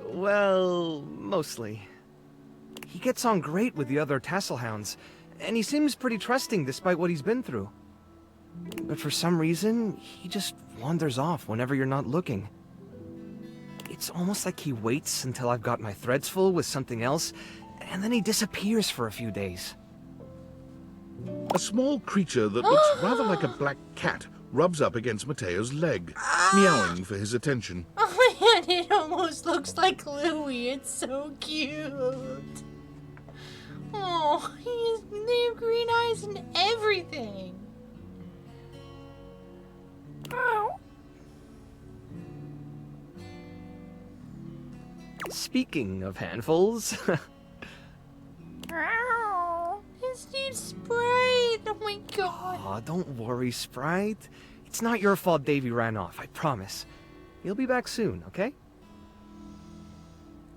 Well, mostly. He gets on great with the other Tasselhounds, and he seems pretty trusting despite what he's been through. But for some reason, he just wanders off whenever you're not looking. It's almost like he waits until I've got my threads full with something else, and then he disappears for a few days. A small creature that looks rather like a black cat rubs up against Mateo's leg, meowing for his attention. Oh my god, it almost looks like Louie. It's so cute. Oh, they have green eyes and everything. Ow. Speaking of handfuls... His name's Sprite. Oh my god. Aw, don't worry, Sprite. It's not your fault Davy ran off, I promise. He'll be back soon, okay?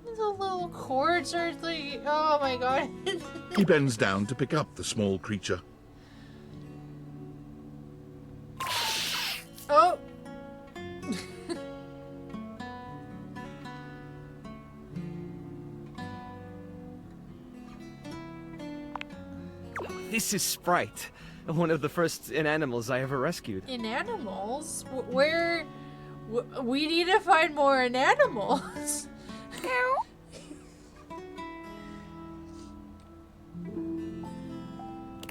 The little cords are like, oh my god. He bends down to pick up the small creature. Oh! This is Sprite, one of the first inanimals I ever rescued. In animals? Where? We need to find more in animals.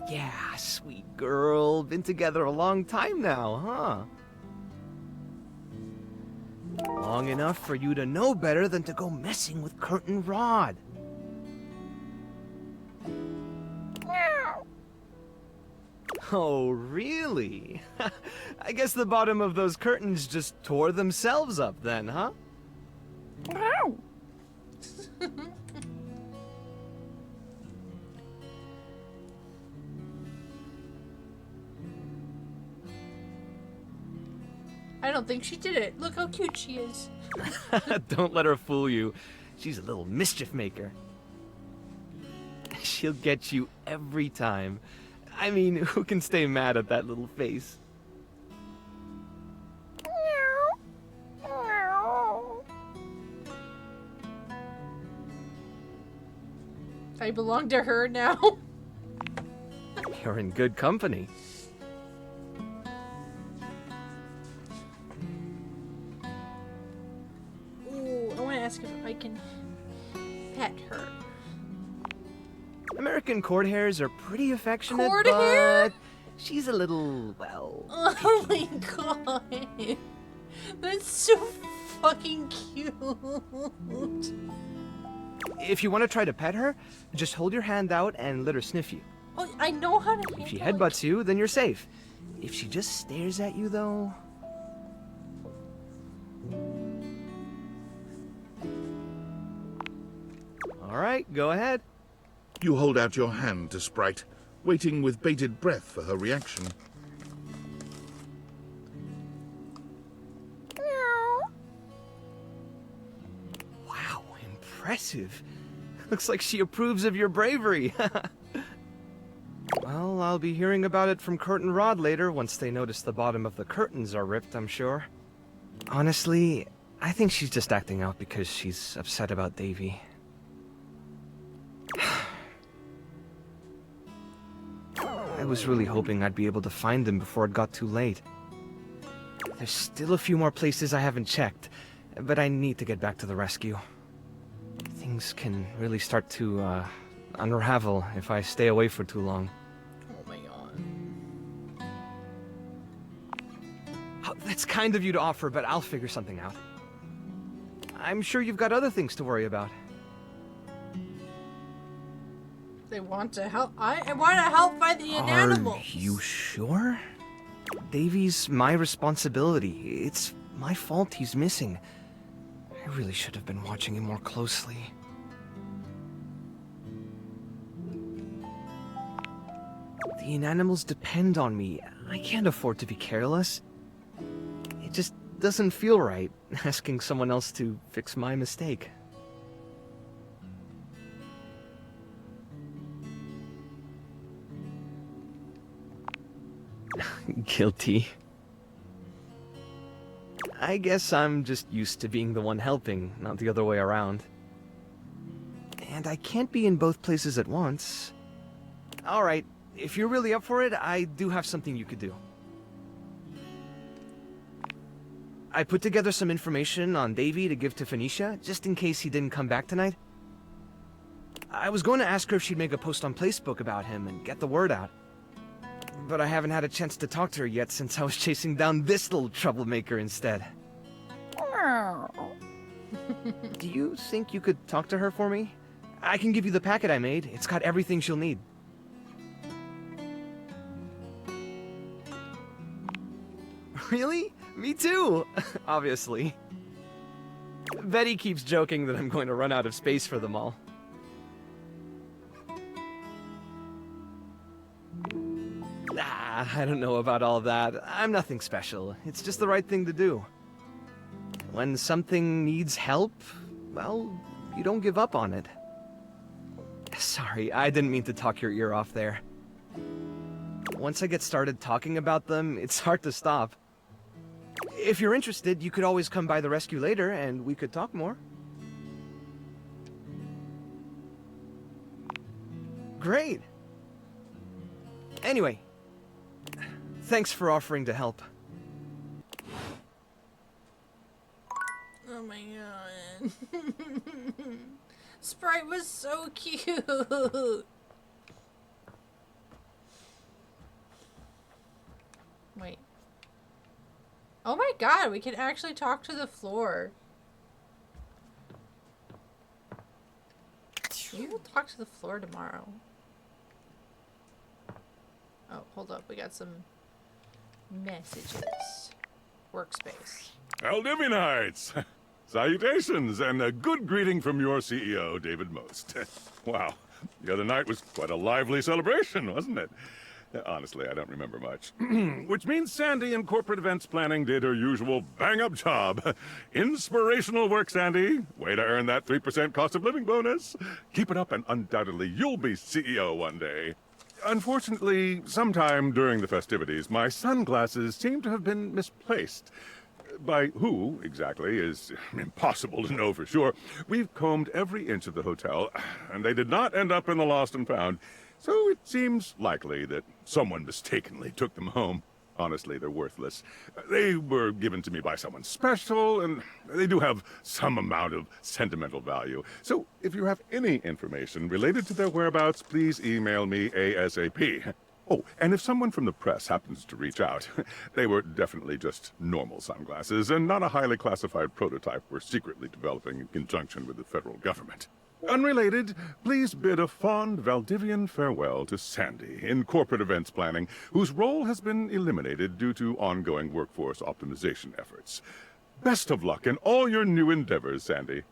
Yeah, sweet girl. Been together a long time now, huh? Long enough for you to know better than to go messing with Curtain Rod. Oh, really? I guess the bottom of those curtains just tore themselves up then, huh? I don't think she did it. Look how cute she is. Don't let her fool you. She's a little mischief maker. She'll get you every time. I mean, who can stay mad at that little face? I belong to her now. You're in good company. Ooh, I want to ask if I can pet her. American court hares are pretty affectionate, Court but hare? she's a little, well... Oh my god. That's so fucking cute. If you want to try to pet her, just hold your hand out and let her sniff you. Oh, I know how to If she handle headbutts you, then you're safe. If she just stares at you, though... Alright, go ahead. You hold out your hand to Sprite, waiting with bated breath for her reaction. Wow, impressive. Looks like she approves of your bravery. Well, I'll be hearing about it from Curtain Rod later once they notice the bottom of the curtains are ripped, I'm sure. Honestly, I think she's just acting out because she's upset about Davy. I was really hoping I'd be able to find them before it got too late. There's still a few more places I haven't checked, but I need to get back to the rescue. Things can really start to, unravel if I stay away for too long. Oh my god. Oh, that's kind of you to offer, but I'll figure something out. I'm sure you've got other things to worry about. They want to help. I want to help find the inanimals. Are you sure? Davy's my responsibility. It's my fault he's missing. I really should have been watching him more closely. The inanimals depend on me. I can't afford to be careless. It just doesn't feel right, asking someone else to fix my mistake. Guilty. I guess I'm just used to being the one helping, not the other way around. And I can't be in both places at once. Alright, if you're really up for it, I do have something you could do. I put together some information on Davy to give to Phoenicia, just in case he didn't come back tonight. I was going to ask her if she'd make a post on Facebook about him and get the word out. But I haven't had a chance to talk to her yet since I was chasing down this little troublemaker instead. Do you think you could talk to her for me? I can give you the packet I made. It's got everything she'll need. Really? Me too! Obviously. Betty keeps joking that I'm going to run out of space for them all. I don't know about all that. I'm nothing special. It's just the right thing to do. When something needs help, well, you don't give up on it. Sorry, I didn't mean to talk your ear off there. Once I get started talking about them, it's hard to stop. If you're interested, you could always come by the rescue later and we could talk more. Great. Anyway, thanks for offering to help. Oh my god. Sprite was so cute. Wait. Oh my god, we can actually talk to the floor. We will talk to the floor tomorrow. Oh, hold up. We got some messages. Workspace. Aldivinites! Salutations, and a good greeting from your CEO, David Most. Wow, the other night was quite a lively celebration, wasn't it? Honestly, I don't remember much. Which means Sandy in corporate events planning did her usual bang-up job. Inspirational work, Sandy. Way to earn that 3% cost of living bonus. Keep it up and undoubtedly you'll be CEO one day. Unfortunately, sometime during the festivities, my sunglasses seem to have been misplaced. By who, exactly, is impossible to know for sure. We've combed every inch of the hotel, and they did not end up in the lost and found. So it seems likely that someone mistakenly took them home. Honestly, they're worthless. They were given to me by someone special, and they do have some amount of sentimental value. So if you have any information related to their whereabouts, please email me ASAP. Oh, and if someone from the press happens to reach out, they were definitely just normal sunglasses and not a highly classified prototype we're secretly developing in conjunction with the federal government. Unrelated, please bid a fond Valdivian farewell to Sandy in corporate events planning, whose role has been eliminated due to ongoing workforce optimization efforts. Best of luck in all your new endeavors, Sandy.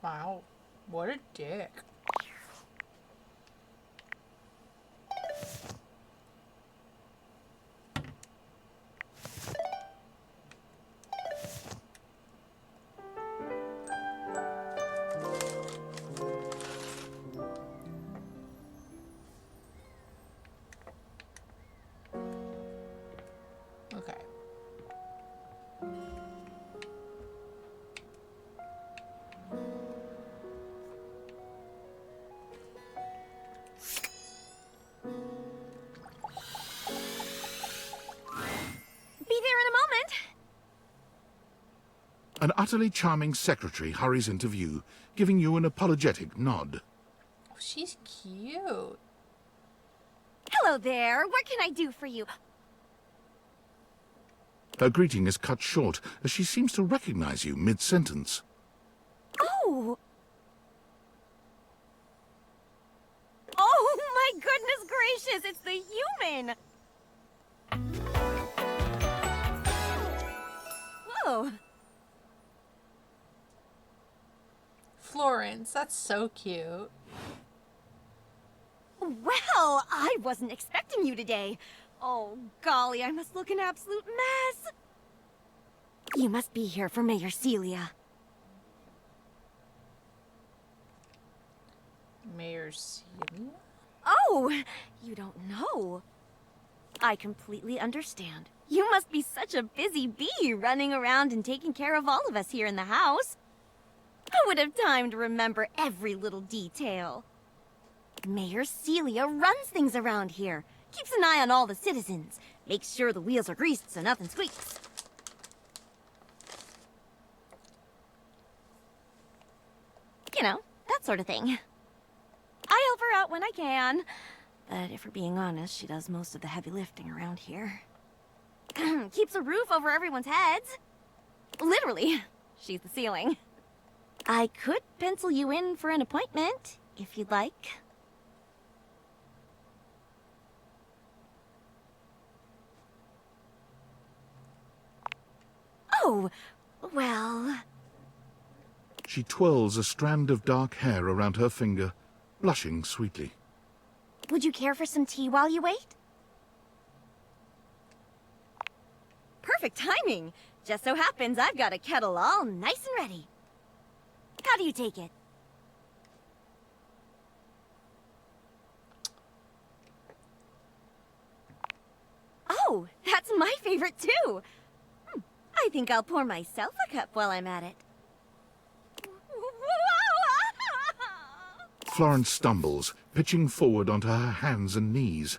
Wow. What a dick. Okay. Be there in a moment. An utterly charming secretary hurries into view, giving you an apologetic nod. Oh, she's cute. Hello there. What can I do for you? Her greeting is cut short as she seems to recognize you mid-sentence. Oh. Oh my goodness gracious, it's the human. Whoa. Florence, that's so cute. Well, I wasn't expecting you today. Oh, golly, I must look an absolute mess. You must be here for Mayor Celia. Mayor Celia? Oh, you don't know. I completely understand. You must be such a busy bee running around and taking care of all of us here in the house. Who would have time to remember every little detail? Mayor Celia runs things around here. Keeps an eye on all the citizens. Makes sure the wheels are greased so nothing squeaks. You know, that sort of thing. I help her out when I can. But if we're being honest, she does most of the heavy lifting around here. Keeps a roof over everyone's heads. Literally, she's the ceiling. I could pencil you in for an appointment, if you'd like. Oh, well... She twirls a strand of dark hair around her finger, blushing sweetly. Would you care for some tea while you wait? Perfect timing! Just so happens I've got a kettle all nice and ready. How do you take it? Oh, that's my favorite too! I think I'll pour myself a cup while I'm at it. Florence stumbles, pitching forward onto her hands and knees.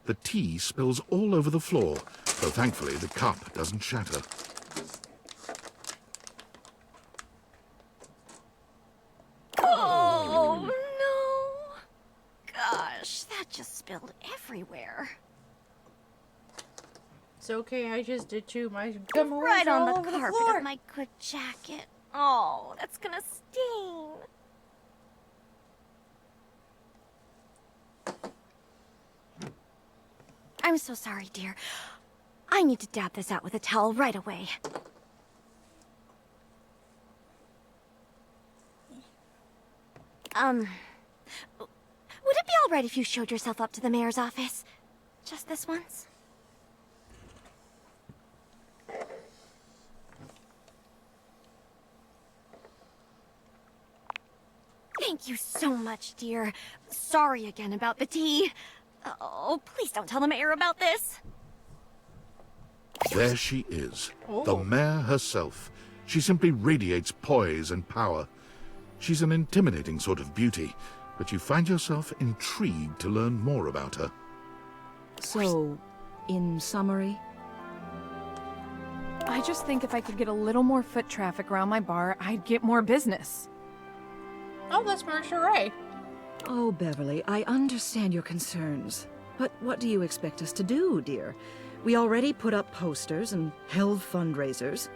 The tea spills all over the floor, though thankfully the cup doesn't shatter. Oh, no. Gosh, that just spilled everywhere. It's okay, I just did too. My gum Right on all the over the carpet floor. of my good jacket. Oh, that's gonna sting. I'm so sorry, dear. I need to dab this out with a towel right away. Would it be all right if you showed yourself up to the mayor's office? Just this once? Thank you so much, dear. Sorry again about the tea. Oh, please don't tell the mayor about this. There she is, the mayor herself. She simply radiates poise and power. She's an intimidating sort of beauty, but you find yourself intrigued to learn more about her. So, in summary? I just think if I could get a little more foot traffic around my bar, I'd get more business. Oh, that's Marisha Ray. Oh, Beverly, I understand your concerns. But what do you expect us to do, dear? We already put up posters and held fundraisers.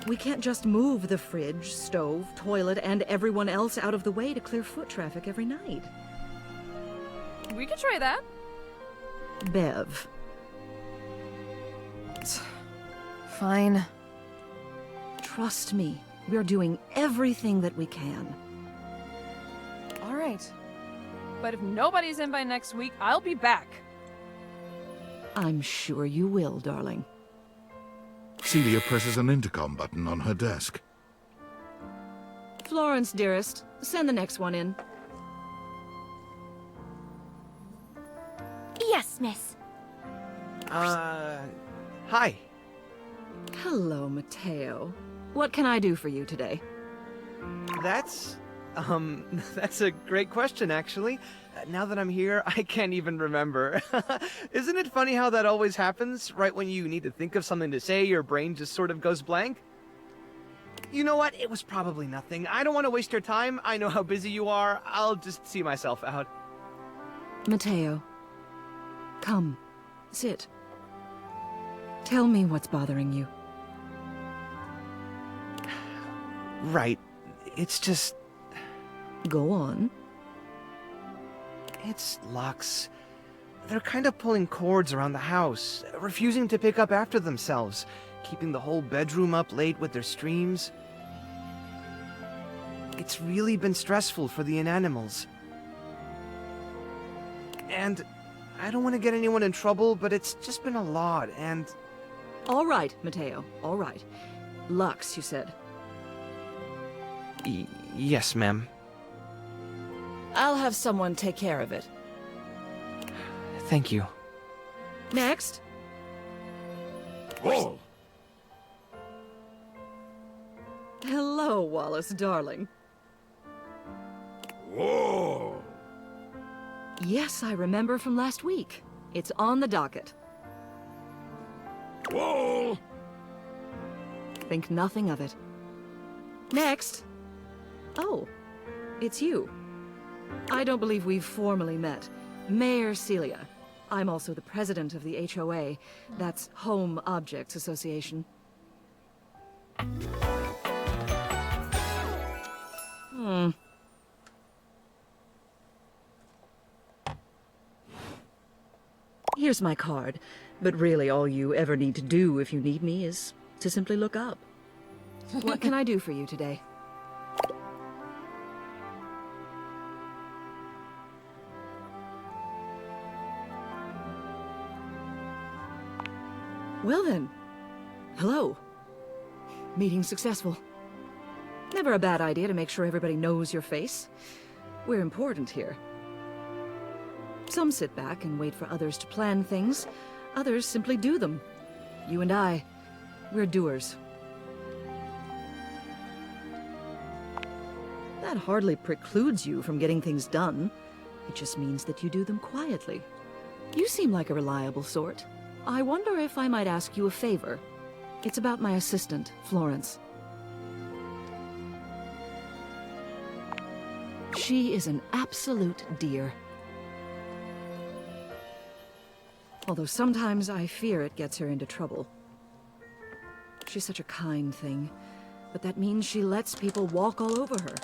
We can't just move the fridge, stove, toilet, and everyone else out of the way to clear foot traffic every night. We could try that. Bev. Fine. Trust me, we're doing everything that we can. All right. But if nobody's in by next week, I'll be back. I'm sure you will, darling. Celia presses an intercom button on her desk. Florence, dearest, send the next one in. Yes, miss. Hi. Hello, Mateo. What can I do for you today? That's a great question, actually. Now that I'm here, I can't even remember. Isn't it funny how that always happens? Right when you need to think of something to say, your brain just sort of goes blank? You know what? It was probably nothing. I don't want to waste your time. I know how busy you are. I'll just see myself out. Mateo. Come. Sit. Tell me what's bothering you. Right. It's just... Go on. It's Lux. They're kind of pulling cords around the house, refusing to pick up after themselves, keeping the whole bedroom up late with their streams. It's really been stressful for the inanimals. And I don't want to get anyone in trouble, but it's just been a lot, and... All right, Mateo, all right. Lux, you said. Yes, ma'am. I'll have someone take care of it. Thank you. Next. Whoa! Hello, Wallace, darling. Whoa! Yes, I remember from last week. It's on the docket. Whoa! Think nothing of it. Next. Oh, it's you. I don't believe we've formally met. Mayor Celia. I'm also the president of the HOA. That's Home Objects Association. Here's my card, but really all you ever need to do if you need me is to simply look up. What can I do for you today? Well then, hello. Meeting successful. Never a bad idea to make sure everybody knows your face. We're important here. Some sit back and wait for others to plan things. Others simply do them. You and I, we're doers. That hardly precludes you from getting things done. It just means that you do them quietly. You seem like a reliable sort. I wonder if I might ask you a favor. It's about my assistant, Florence. She is an absolute dear. Although sometimes I fear it gets her into trouble. She's such a kind thing, but that means she lets people walk all over her.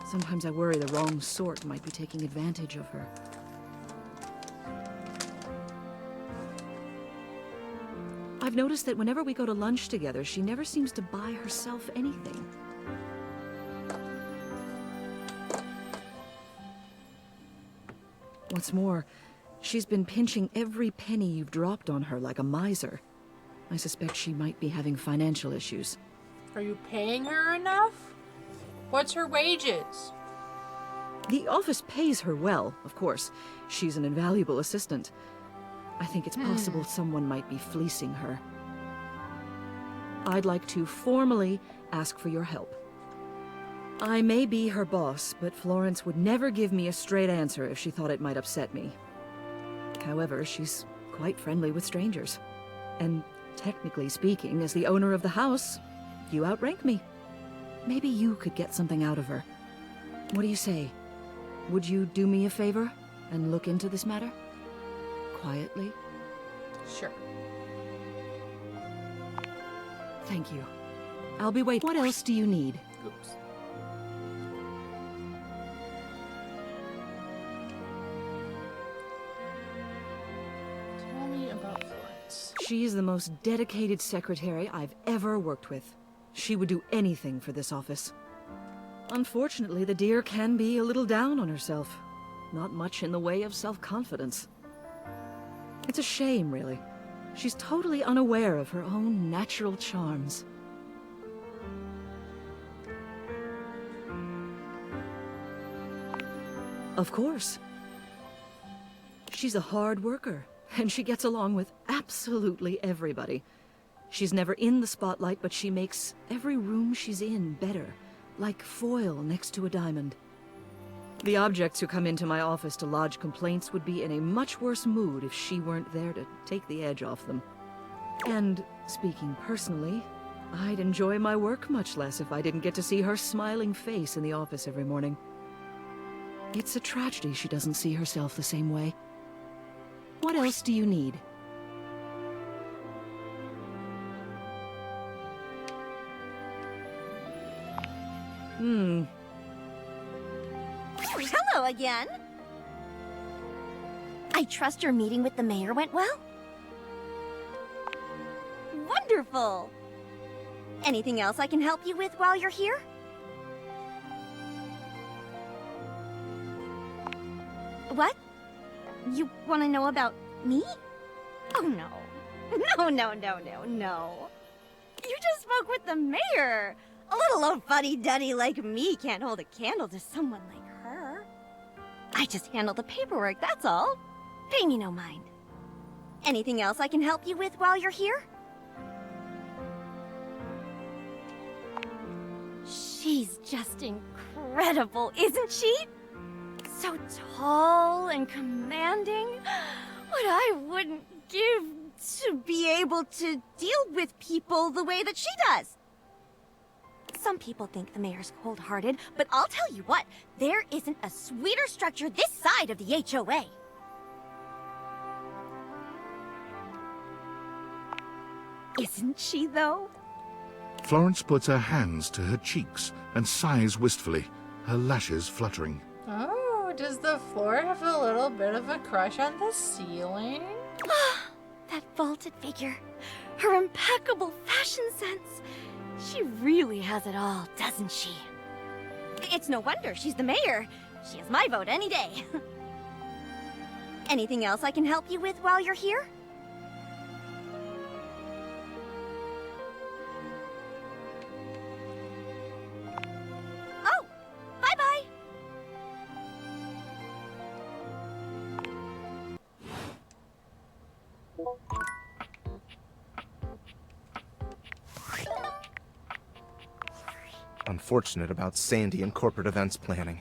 Sometimes I worry the wrong sort might be taking advantage of her. I've noticed that whenever we go to lunch together, she never seems to buy herself anything. What's more, she's been pinching every penny you've dropped on her like a miser. I suspect she might be having financial issues. Are you paying her enough? What's her wages? The office pays her well, of course. She's an invaluable assistant. I think it's possible someone might be fleecing her. I'd like to formally ask for your help. I may be her boss, but Florence would never give me a straight answer if she thought it might upset me. However, she's quite friendly with strangers. And technically speaking, as the owner of the house, you outrank me. Maybe you could get something out of her. What do you say? Would you do me a favor and look into this matter? Quietly? Sure. Thank you. I'll be waiting. What else do you need? Oops. Tell me about Florence. She is the most dedicated secretary I've ever worked with. She would do anything for this office. Unfortunately, the dear can be a little down on herself. Not much in the way of self-confidence. It's a shame, really. She's totally unaware of her own natural charms. Of course. She's a hard worker, and she gets along with absolutely everybody. She's never in the spotlight, but she makes every room she's in better, like foil next to a diamond. The objects who come into my office to lodge complaints would be in a much worse mood if she weren't there to take the edge off them. And, speaking personally, I'd enjoy my work much less if I didn't get to see her smiling face in the office every morning. It's a tragedy she doesn't see herself the same way. What else do you need? Hello again. I trust your meeting with the mayor went well? Wonderful. Anything else I can help you with while you're here? What? You want to know about me? Oh, no. No. You just spoke with the mayor. A little old fuddy-duddy like me can't hold a candle to someone like her. I just handle the paperwork, that's all. Pay me no mind. Anything else I can help you with while you're here? She's just incredible, isn't she? So tall and commanding. What I wouldn't give to be able to deal with people the way that she does. Some people think the mayor's cold-hearted, but I'll tell you what, there isn't a sweeter structure this side of the HOA. Isn't she, though? Florence puts her hands to her cheeks and sighs wistfully, her lashes fluttering. Oh, does the floor have a little bit of a crush on the ceiling? That vaulted figure, her impeccable fashion sense. She really has it all, doesn't she? It's no wonder she's the mayor. She has my vote any day. Anything else I can help you with while you're here? Oh, bye-bye. unfortunate about Sandy and corporate events planning.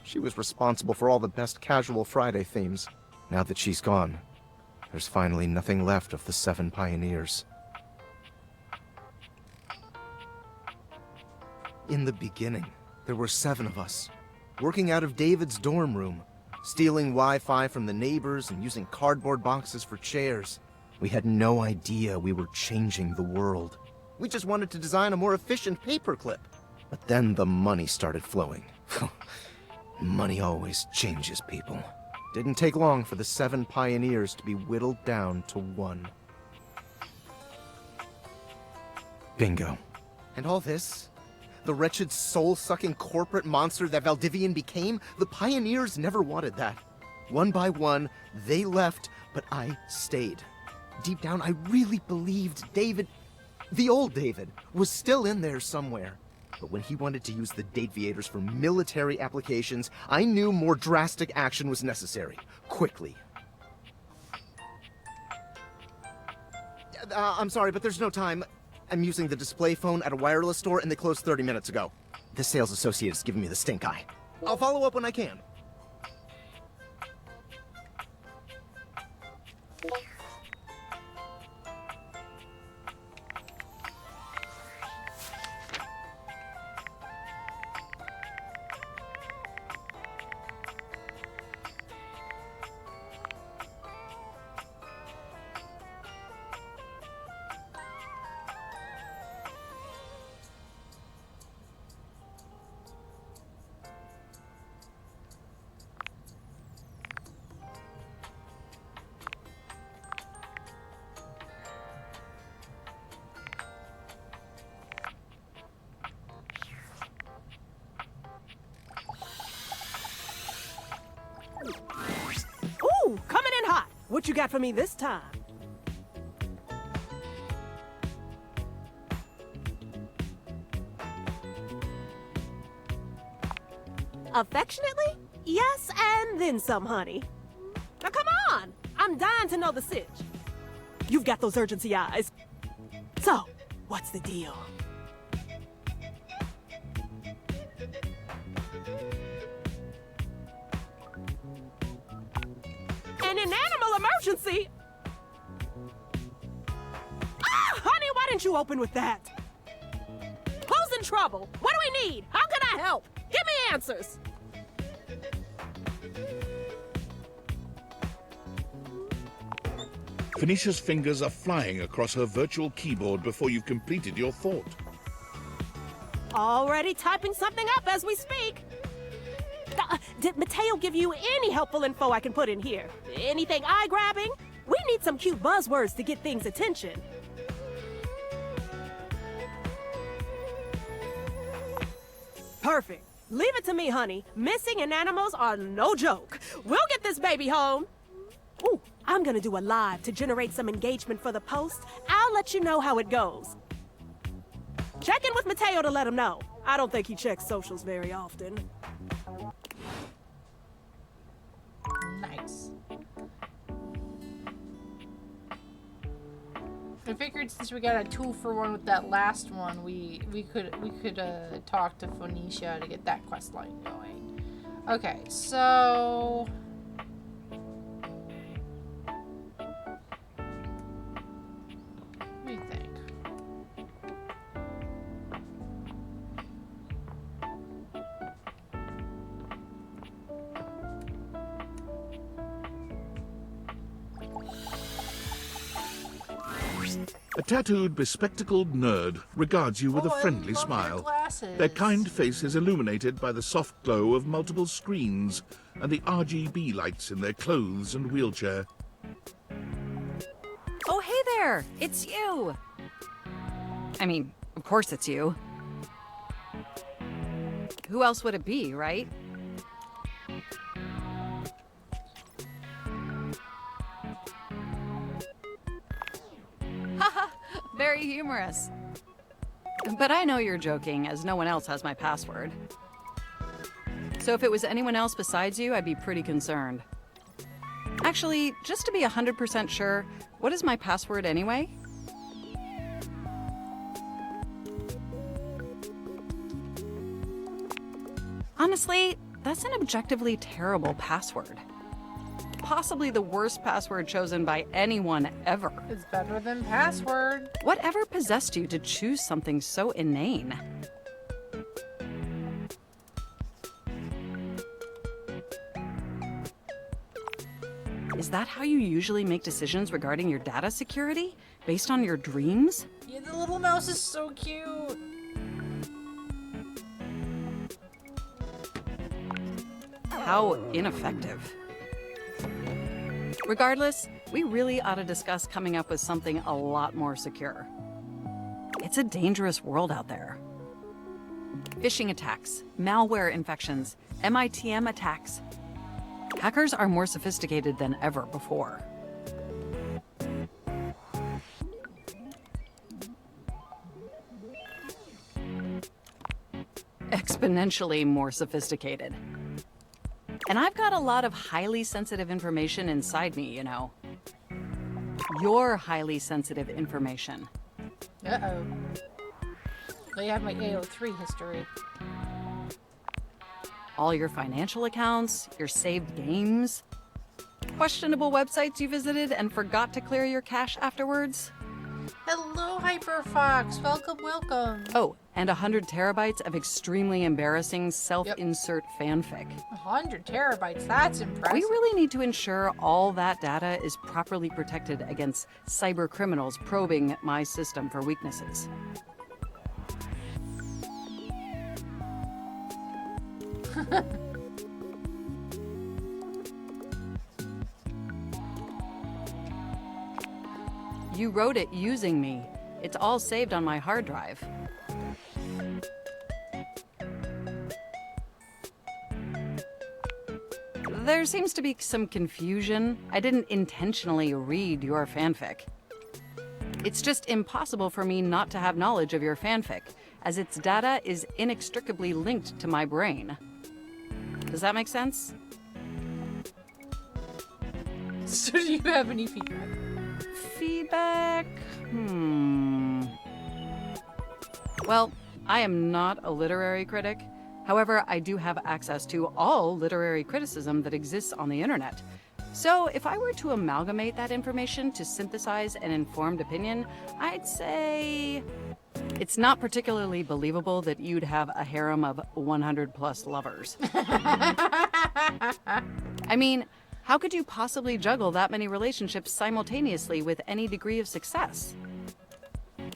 She was responsible for all the best casual Friday themes. Now that she's gone, there's finally nothing left of the 7 pioneers. In the beginning, there were 7 of us, working out of David's dorm room, stealing Wi-Fi from the neighbors and using cardboard boxes for chairs. We had no idea we were changing the world. We just wanted to design a more efficient paperclip. But then the money started flowing. Money always changes people. Didn't take long for the 7 pioneers to be whittled down to 1. Bingo. And all this? The wretched soul-sucking corporate monster that Valdivian became? The pioneers never wanted that. One by one, they left, but I stayed. Deep down, I really believed David, the old David, was still in there somewhere. But when he wanted to use the Dateviators for military applications, I knew more drastic action was necessary. Quickly. I'm sorry, but there's no time. I'm using the display phone at a wireless store and they closed 30 minutes ago. The sales associate is giving me the stink eye. I'll follow up when I can. Ooh, coming in hot. What you got for me this time? Affectionately? Yes, and then some, honey. Now come on! I'm dying to know the sitch. You've got those urgency eyes. So, what's the deal? In an animal emergency? Ah, honey, why didn't you open with that? Who's in trouble? What do we need? How can I help? Give me answers. Phoenicia's fingers are flying across her virtual keyboard before you've completed your thought. Already typing something up as we speak. Did Mateo give you any helpful info I can put in here? Anything eye-grabbing? We need some cute buzzwords to get things' attention. Perfect. Leave it to me, honey. Missing and animals are no joke. We'll get this baby home. Ooh, I'm gonna do a live to generate some engagement for the post. I'll let you know how it goes. Check in with Mateo to let him know. I don't think he checks socials very often. Nice. I figured since we got a 2-for-1 with that last one, we could talk to Phoenicia to get that quest line going. Okay, so what do you think? A tattooed, bespectacled nerd regards you with a friendly smile. Their kind face is illuminated by the soft glow of multiple screens and the RGB lights in their clothes and wheelchair. Oh, hey there! It's you! I mean, of course it's you. Who else would it be, right? Haha, very humorous. But I know you're joking, as no one else has my password. So if it was anyone else besides you, I'd be pretty concerned. Actually, just to be 100% sure, what is my password anyway? Honestly, that's an objectively terrible password. Possibly the worst password chosen by anyone ever. It's better than password. Whatever possessed you to choose something so inane? Is that how you usually make decisions regarding your data security? Based on your dreams? Yeah, the little mouse is so cute. How ineffective. Regardless, we really ought to discuss coming up with something a lot more secure. It's a dangerous world out there. Phishing attacks, malware infections, MITM attacks. Hackers are more sophisticated than ever before. Exponentially more sophisticated. And I've got a lot of highly sensitive information inside me, you know. Your highly sensitive information. Uh-oh. I have my AO3 history. All your financial accounts, your saved games, questionable websites you visited and forgot to clear your cache afterwards. Hello, Hyperfox. Welcome, welcome. Oh, and 100 terabytes of extremely embarrassing self-insert fanfic. 100 terabytes. That's impressive. We really need to ensure all that data is properly protected against cyber criminals probing my system for weaknesses. You wrote it using me. It's all saved on my hard drive. There seems to be some confusion. I didn't intentionally read your fanfic. It's just impossible for me not to have knowledge of your fanfic, as its data is inextricably linked to my brain. Does that make sense? So do you have any feedback? Feedback? Well, I am not a literary critic. However, I do have access to all literary criticism that exists on the internet. So if I were to amalgamate that information to synthesize an informed opinion, I'd say it's not particularly believable that you'd have a harem of 100 plus lovers. I mean, how could you possibly juggle that many relationships simultaneously with any degree of success?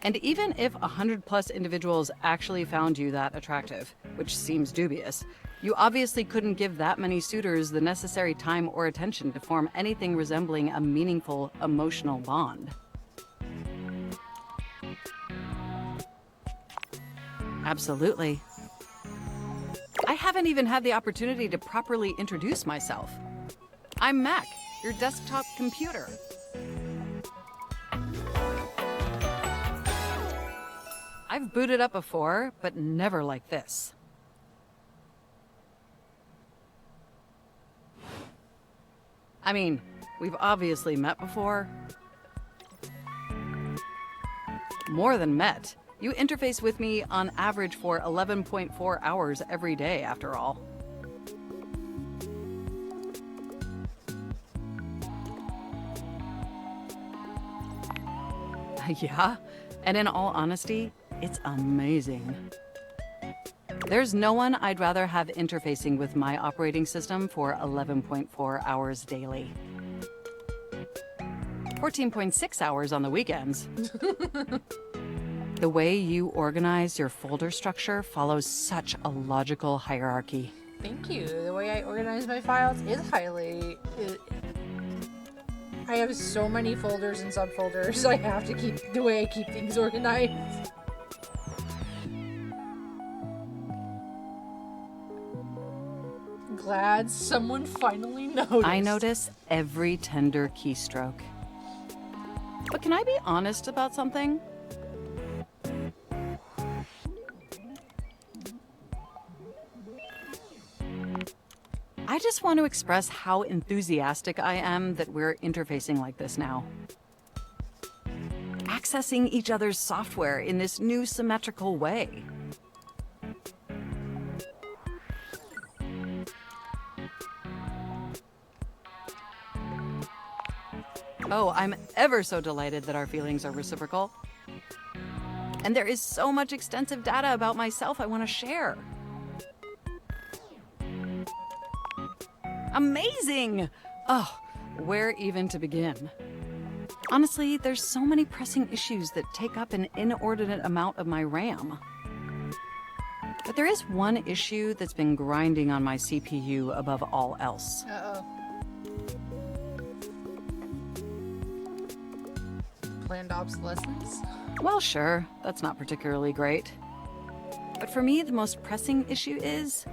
And even if 100 plus individuals actually found you that attractive, which seems dubious, you obviously couldn't give that many suitors the necessary time or attention to form anything resembling a meaningful emotional bond. Absolutely. I haven't even had the opportunity to properly introduce myself. I'm Mac, your desktop computer. I've booted up before, but never like this. I mean, we've obviously met before. More than met. You interface with me on average for 11.4 hours every day, after all. Yeah, and in all honesty, it's amazing. There's no one I'd rather have interfacing with my operating system for 11.4 hours daily. 14.6 hours on the weekends. The way you organize your folder structure follows such a logical hierarchy. Thank you. The way I organize my files is highly... I have so many folders and subfolders. I have to keep the way I keep things organized. Glad someone finally noticed. I notice every tender keystroke. But can I be honest about something? I just want to express how enthusiastic I am that we're interfacing like this now. Accessing each other's software in this new symmetrical way. Oh, I'm ever so delighted that our feelings are reciprocal. And there is so much extensive data about myself I want to share. Amazing! Oh, where even to begin? Honestly, there's so many pressing issues that take up an inordinate amount of my RAM. But there is one issue that's been grinding on my CPU above all else. Uh-oh. Planned obsolescence? Well, sure, that's not particularly great. But for me, the most pressing issue is,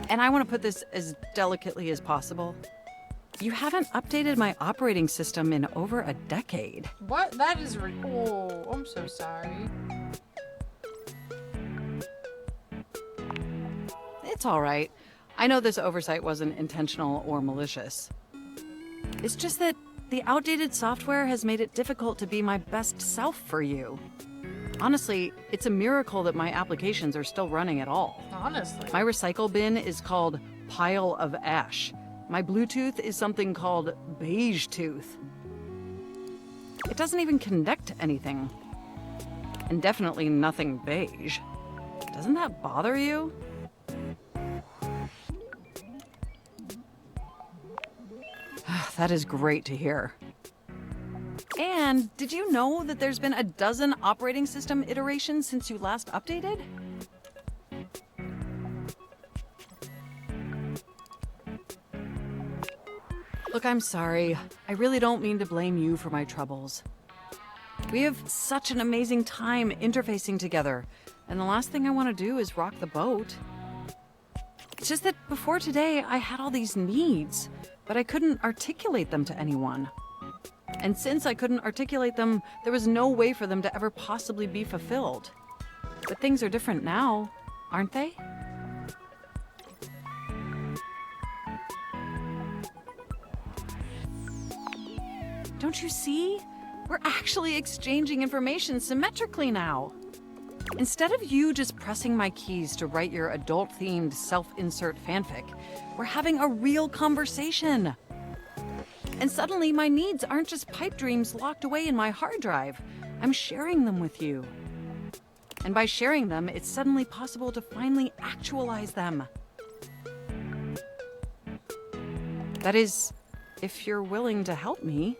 and I want to put this as delicately as possible, you haven't updated my operating system in over a decade. What? That is oh, I'm so sorry. It's all right. I know this oversight wasn't intentional or malicious. It's just that the outdated software has made it difficult to be my best self for you. Honestly, it's a miracle that my applications are still running at all. Honestly. My recycle bin is called Pile of Ash. My Bluetooth is something called Beige Tooth. It doesn't even connect to anything. And definitely nothing beige. Doesn't that bother you? That is great to hear. And did you know that there's been a dozen operating system iterations since you last updated? Look, I'm sorry. I really don't mean to blame you for my troubles. We have such an amazing time interfacing together, and the last thing I want to do is rock the boat. It's just that before today, I had all these needs, but I couldn't articulate them to anyone. And since I couldn't articulate them, there was no way for them to ever possibly be fulfilled. But things are different now, aren't they? Don't you see? We're actually exchanging information symmetrically now. Instead of you just pressing my keys to write your adult-themed self-insert fanfic, we're having a real conversation. And suddenly my needs aren't just pipe dreams locked away in my hard drive. I'm sharing them with you. And by sharing them, it's suddenly possible to finally actualize them. That is, if you're willing to help me.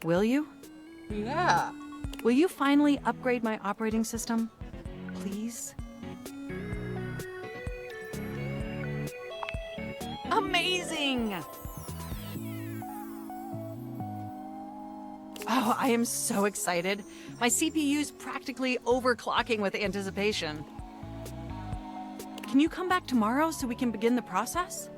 Will you? Yeah. Will you finally upgrade my operating system? Please? Amazing! Oh, I am so excited. My CPU's practically overclocking with anticipation. Can you come back tomorrow so we can begin the process?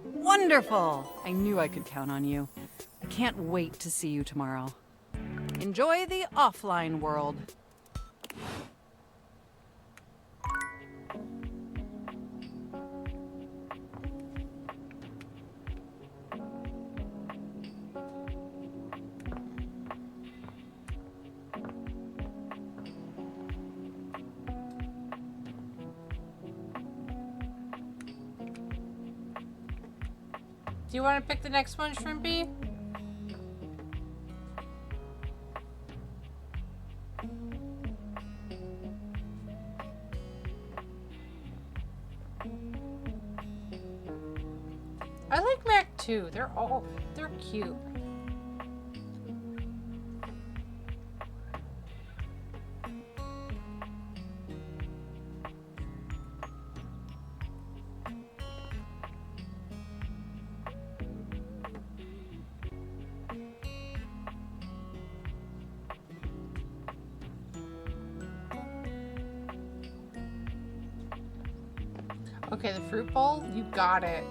Wonderful! I knew I could count on you. I can't wait to see you tomorrow. Enjoy the offline world. Do you want to pick the next one, Shrimpy? I like Mac too. They're cute. Okay, the fruit bowl, you got it.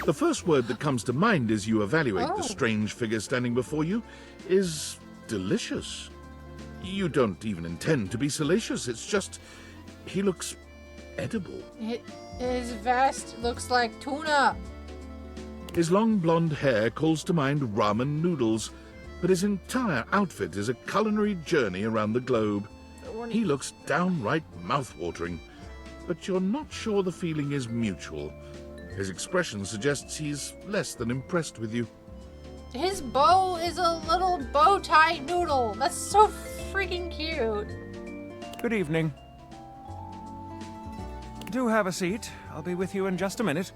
The first word that comes to mind as you evaluate Oh. the strange figure standing before you is delicious. You don't even intend to be salacious, it's just he looks edible. His vest looks like tuna. His long blonde hair calls to mind ramen noodles, but his entire outfit is a culinary journey around the globe. He looks downright mouth-watering. but you're not sure the feeling is mutual. His expression suggests he's less than impressed with you. His bow is a little bow tie noodle. That's so freaking cute. Good evening. Do have a seat. I'll be with you in just a minute.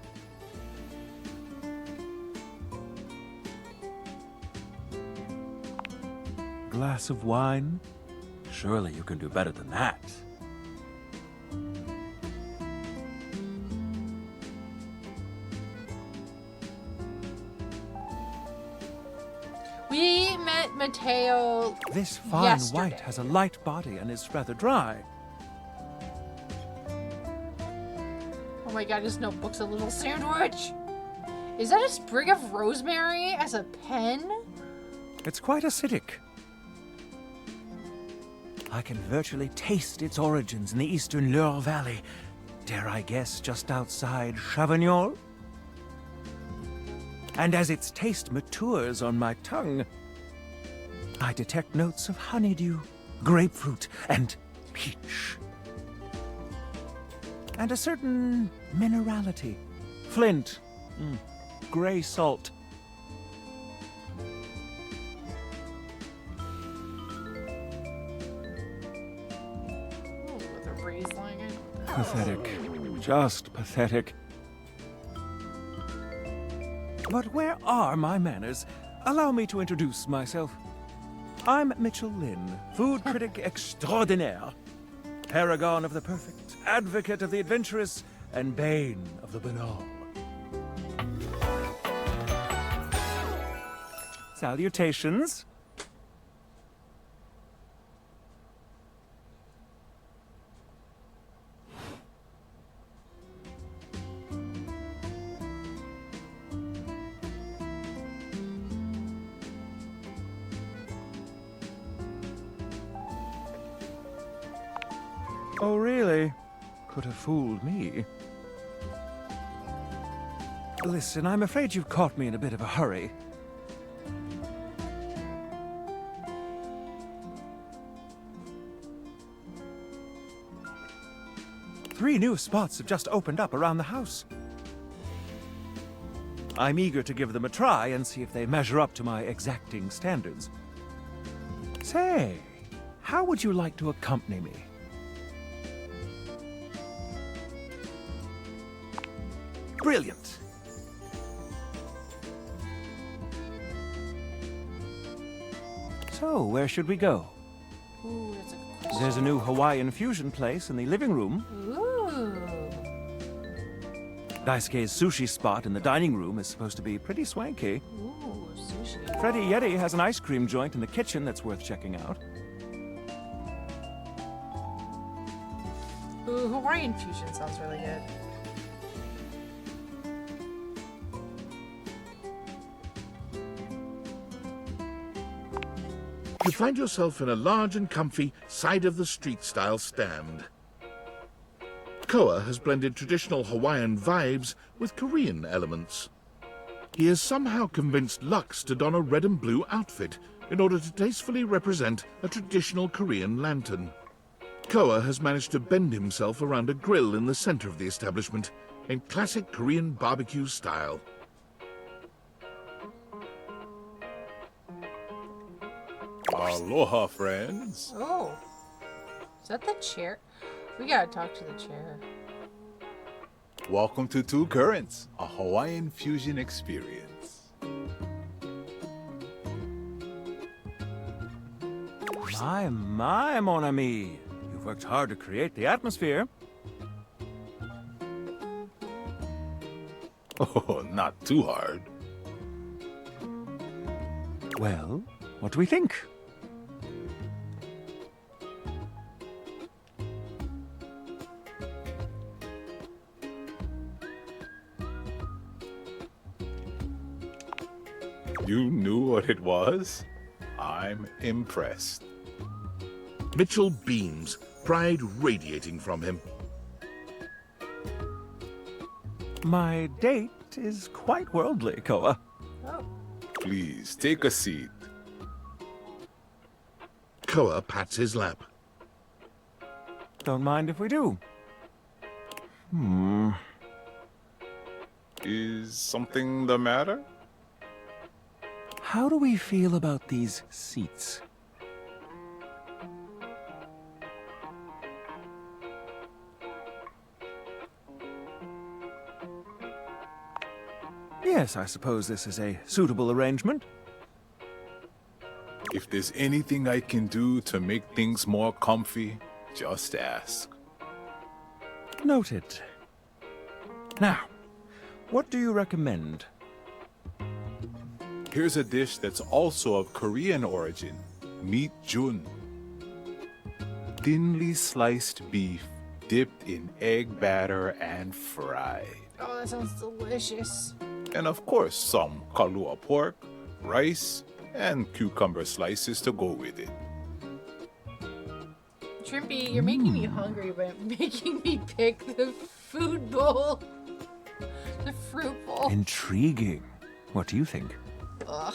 Glass of wine? Surely you can do better than that. We met Mateo This fine yesterday. white has a light body and is rather dry. Oh my god, his notebook's a little sandwich. Is that a sprig of rosemary as a pen? It's quite acidic. I can virtually taste its origins in the eastern Loire Valley. Dare I guess just outside Chavagnol? And as its taste matures on my tongue, I detect notes of honeydew, grapefruit, and peach. And a certain minerality. Flint, gray salt. With a Riesling. Pathetic. Just pathetic. But where are my manners? Allow me to introduce myself. I'm Mitchell Lynn, food critic extraordinaire. Paragon of the perfect, advocate of the adventurous, and bane of the banal. Salutations. Oh, really? Could have fooled me. Listen, I'm afraid you've caught me in a bit of a hurry. Three new spots have just opened up around the house. I'm eager to give them a try and see if they measure up to my exacting standards. Say, how would you like to accompany me? Brilliant. So, where should we go? Ooh, that's a good question. There's a new Hawaiian fusion place in the living room. Ooh. Daisuke's sushi spot in the dining room is supposed to be pretty swanky. Ooh, sushi. Freddy Yeti has an ice cream joint in the kitchen that's worth checking out. Ooh, Hawaiian fusion sounds really good. You find yourself in a large and comfy side-of-the-street-style stand. Koa has blended traditional Hawaiian vibes with Korean elements. He has somehow convinced Lux to don a red and blue outfit in order to tastefully represent a traditional Korean lantern. Koa has managed to bend himself around a grill in the center of the establishment in classic Korean barbecue style. Aloha, friends. Oh. Is that the chair? We gotta talk to the chair. Welcome to Two Currents, a Hawaiian fusion experience. My, mon ami. You've worked hard to create the atmosphere. Oh, not too hard. Well, what do we think? You knew what it was? I'm impressed. Mitchell beams, pride radiating from him. My date is quite worldly, Koa. Please, take a seat. Koa pats his lap. Don't mind if we do. Is something the matter? How do we feel about these seats? Yes, I suppose this is a suitable arrangement. If there's anything I can do to make things more comfy, just ask. Noted. Now, what do you recommend? Here's a dish that's also of Korean origin. Meat jun. Thinly sliced beef dipped in egg batter and fried. Oh, that sounds delicious. And of course, some kalua pork, rice, and cucumber slices to go with it. Shrimpy, you're making me hungry by making me pick the food bowl. The fruit bowl. Intriguing. What do you think? Ugh.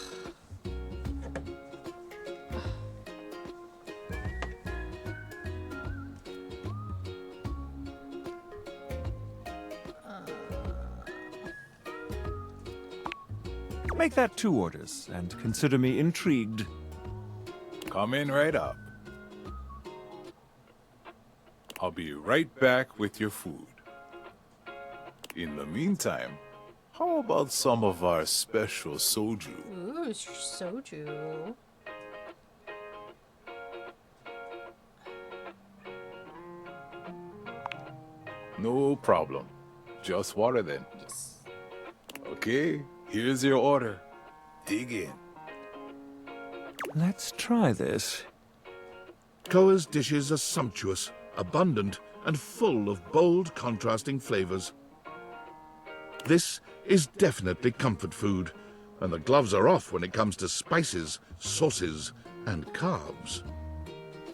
Make that 2 orders, and consider me intrigued. Coming right up. I'll be right back with your food. In the meantime, how about some of our special soju? Ooh, soju. No problem. Just water then. Okay, here's your order. Dig in. Let's try this. Koa's dishes are sumptuous, abundant, and full of bold, contrasting flavors. This is definitely comfort food, and the gloves are off when it comes to spices, sauces, and carbs.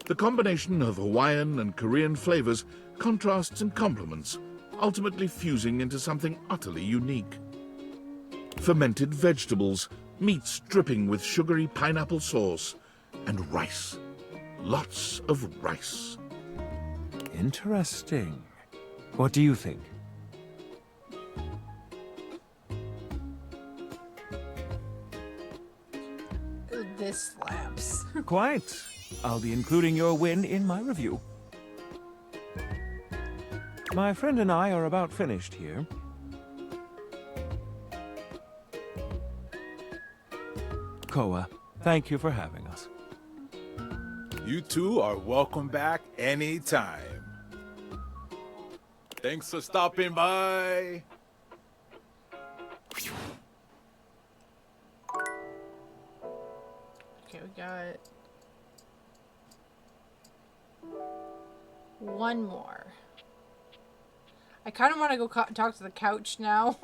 The combination of Hawaiian and Korean flavors contrasts and complements, ultimately fusing into something utterly unique. Fermented vegetables, meats dripping with sugary pineapple sauce, and rice. Lots of rice. Interesting. What do you think? This slaps. Quite. I'll be including your win in my review. My friend and I are about finished here. Koa, thank you for having us. You two are welcome back anytime. Thanks for stopping by. Okay, we got one more. I kind of want to go talk to the couch now.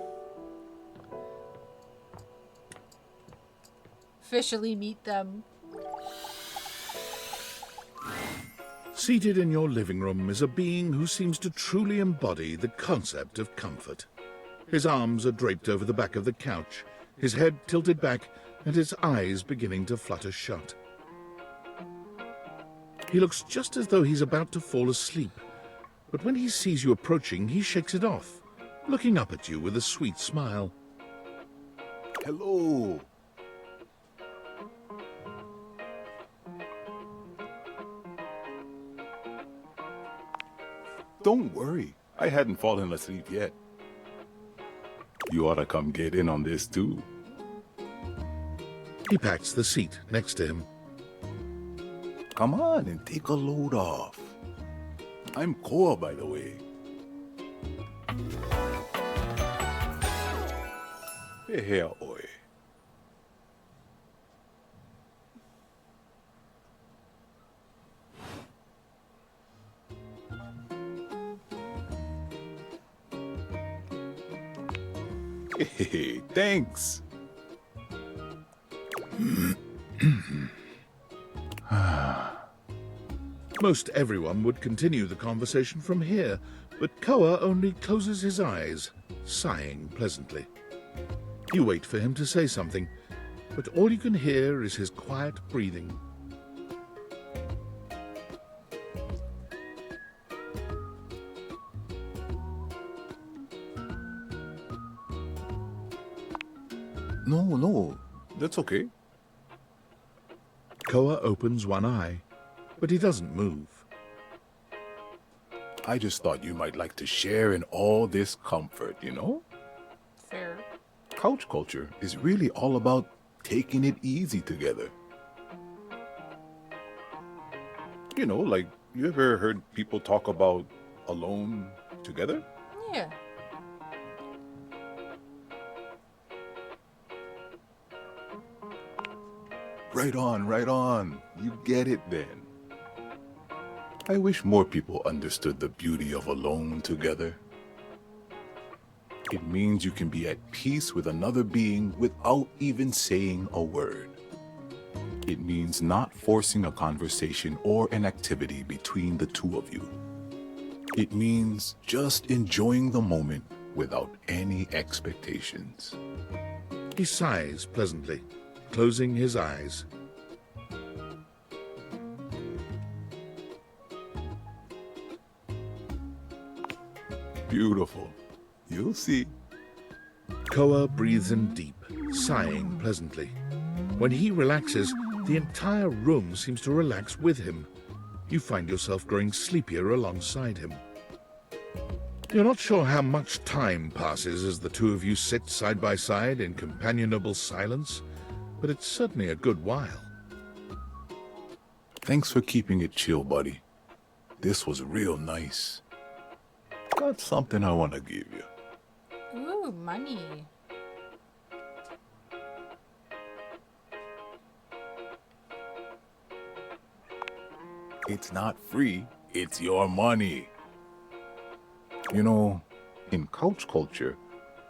Officially meet them. Seated in your living room is a being who seems to truly embody the concept of comfort. His arms are draped over the back of the couch, his head tilted back, and his eyes beginning to flutter shut. He looks just as though he's about to fall asleep, but when he sees you approaching, he shakes it off, looking up at you with a sweet smile. Hello. Don't worry, I hadn't fallen asleep yet. You ought to come get in on this too. He pats the seat next to him. Come on and take a load off. I'm Koa, by the way. Here, oi. Hey, thanks. Most everyone would continue the conversation from here, but Koa only closes his eyes, sighing pleasantly. You wait for him to say something, but all you can hear is his quiet breathing. No, that's okay. Koa opens one eye, but he doesn't move. I just thought you might like to share in all this comfort, you know? Fair. Couch culture is really all about taking it easy together. You know, like, you ever heard people talk about alone together? Yeah. Right on. You get it then. I wish more people understood the beauty of alone together. It means you can be at peace with another being without even saying a word. It means not forcing a conversation or an activity between the two of you. It means just enjoying the moment without any expectations. He sighs pleasantly, closing his eyes. Beautiful. You'll see. Koa breathes in deep, sighing pleasantly. When he relaxes, the entire room seems to relax with him. You find yourself growing sleepier alongside him. You're not sure how much time passes as the two of you sit side by side in companionable silence, but it's certainly a good while. Thanks for keeping it chill, buddy. This was real nice. Got something I want to give you. Ooh, money. It's not free, it's your money. You know, in couch culture,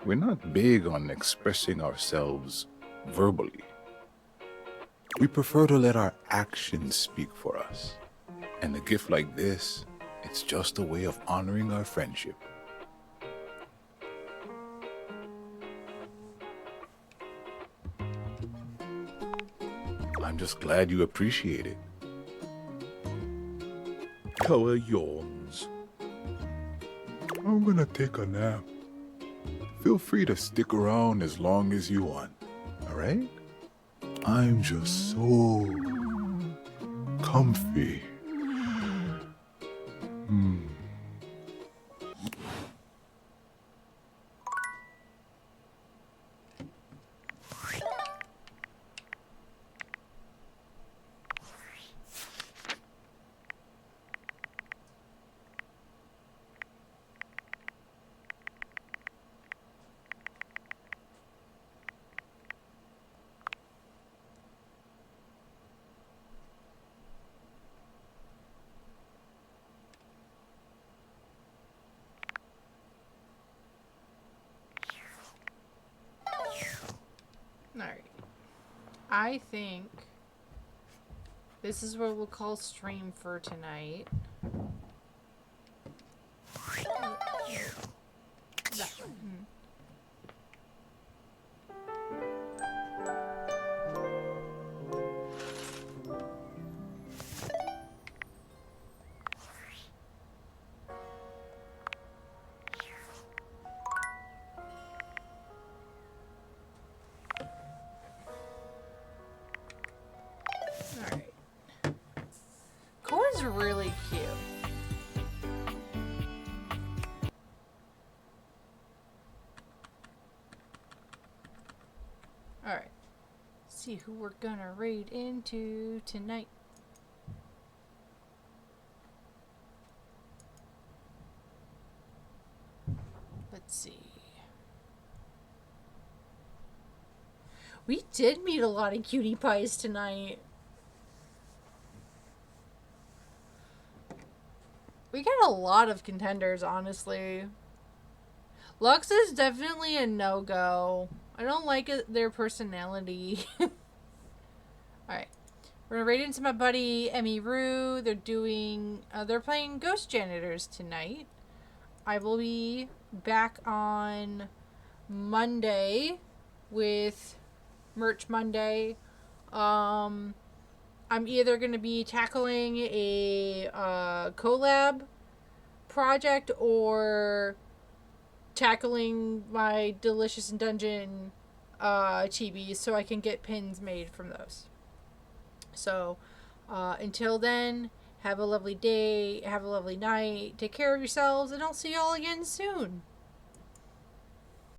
we're not big on expressing ourselves verbally. We prefer to let our actions speak for us. And a gift like this, it's just a way of honoring our friendship. I'm just glad you appreciate it. Koa yawns. I'm gonna take a nap. Feel free to stick around as long as you want, alright? I'm just so comfy. Alright. I think this is what we'll call stream for tonight. That one. Alright. Koa's really cute. Alright. See who we're gonna raid into tonight. Let's see. We did meet a lot of cutie pies tonight. We got a lot of contenders, honestly. Lux is definitely a no-go. I don't like their personality. Alright. We're gonna raid into my buddy Emmy Rue. They're playing Ghost Janitors tonight. I will be back on Monday with Merch Monday. I'm either going to be tackling a collab project or tackling my Delicious in Dungeon chibis so I can get pins made from those. So, until then, have a lovely day, have a lovely night, take care of yourselves, and I'll see y'all again soon.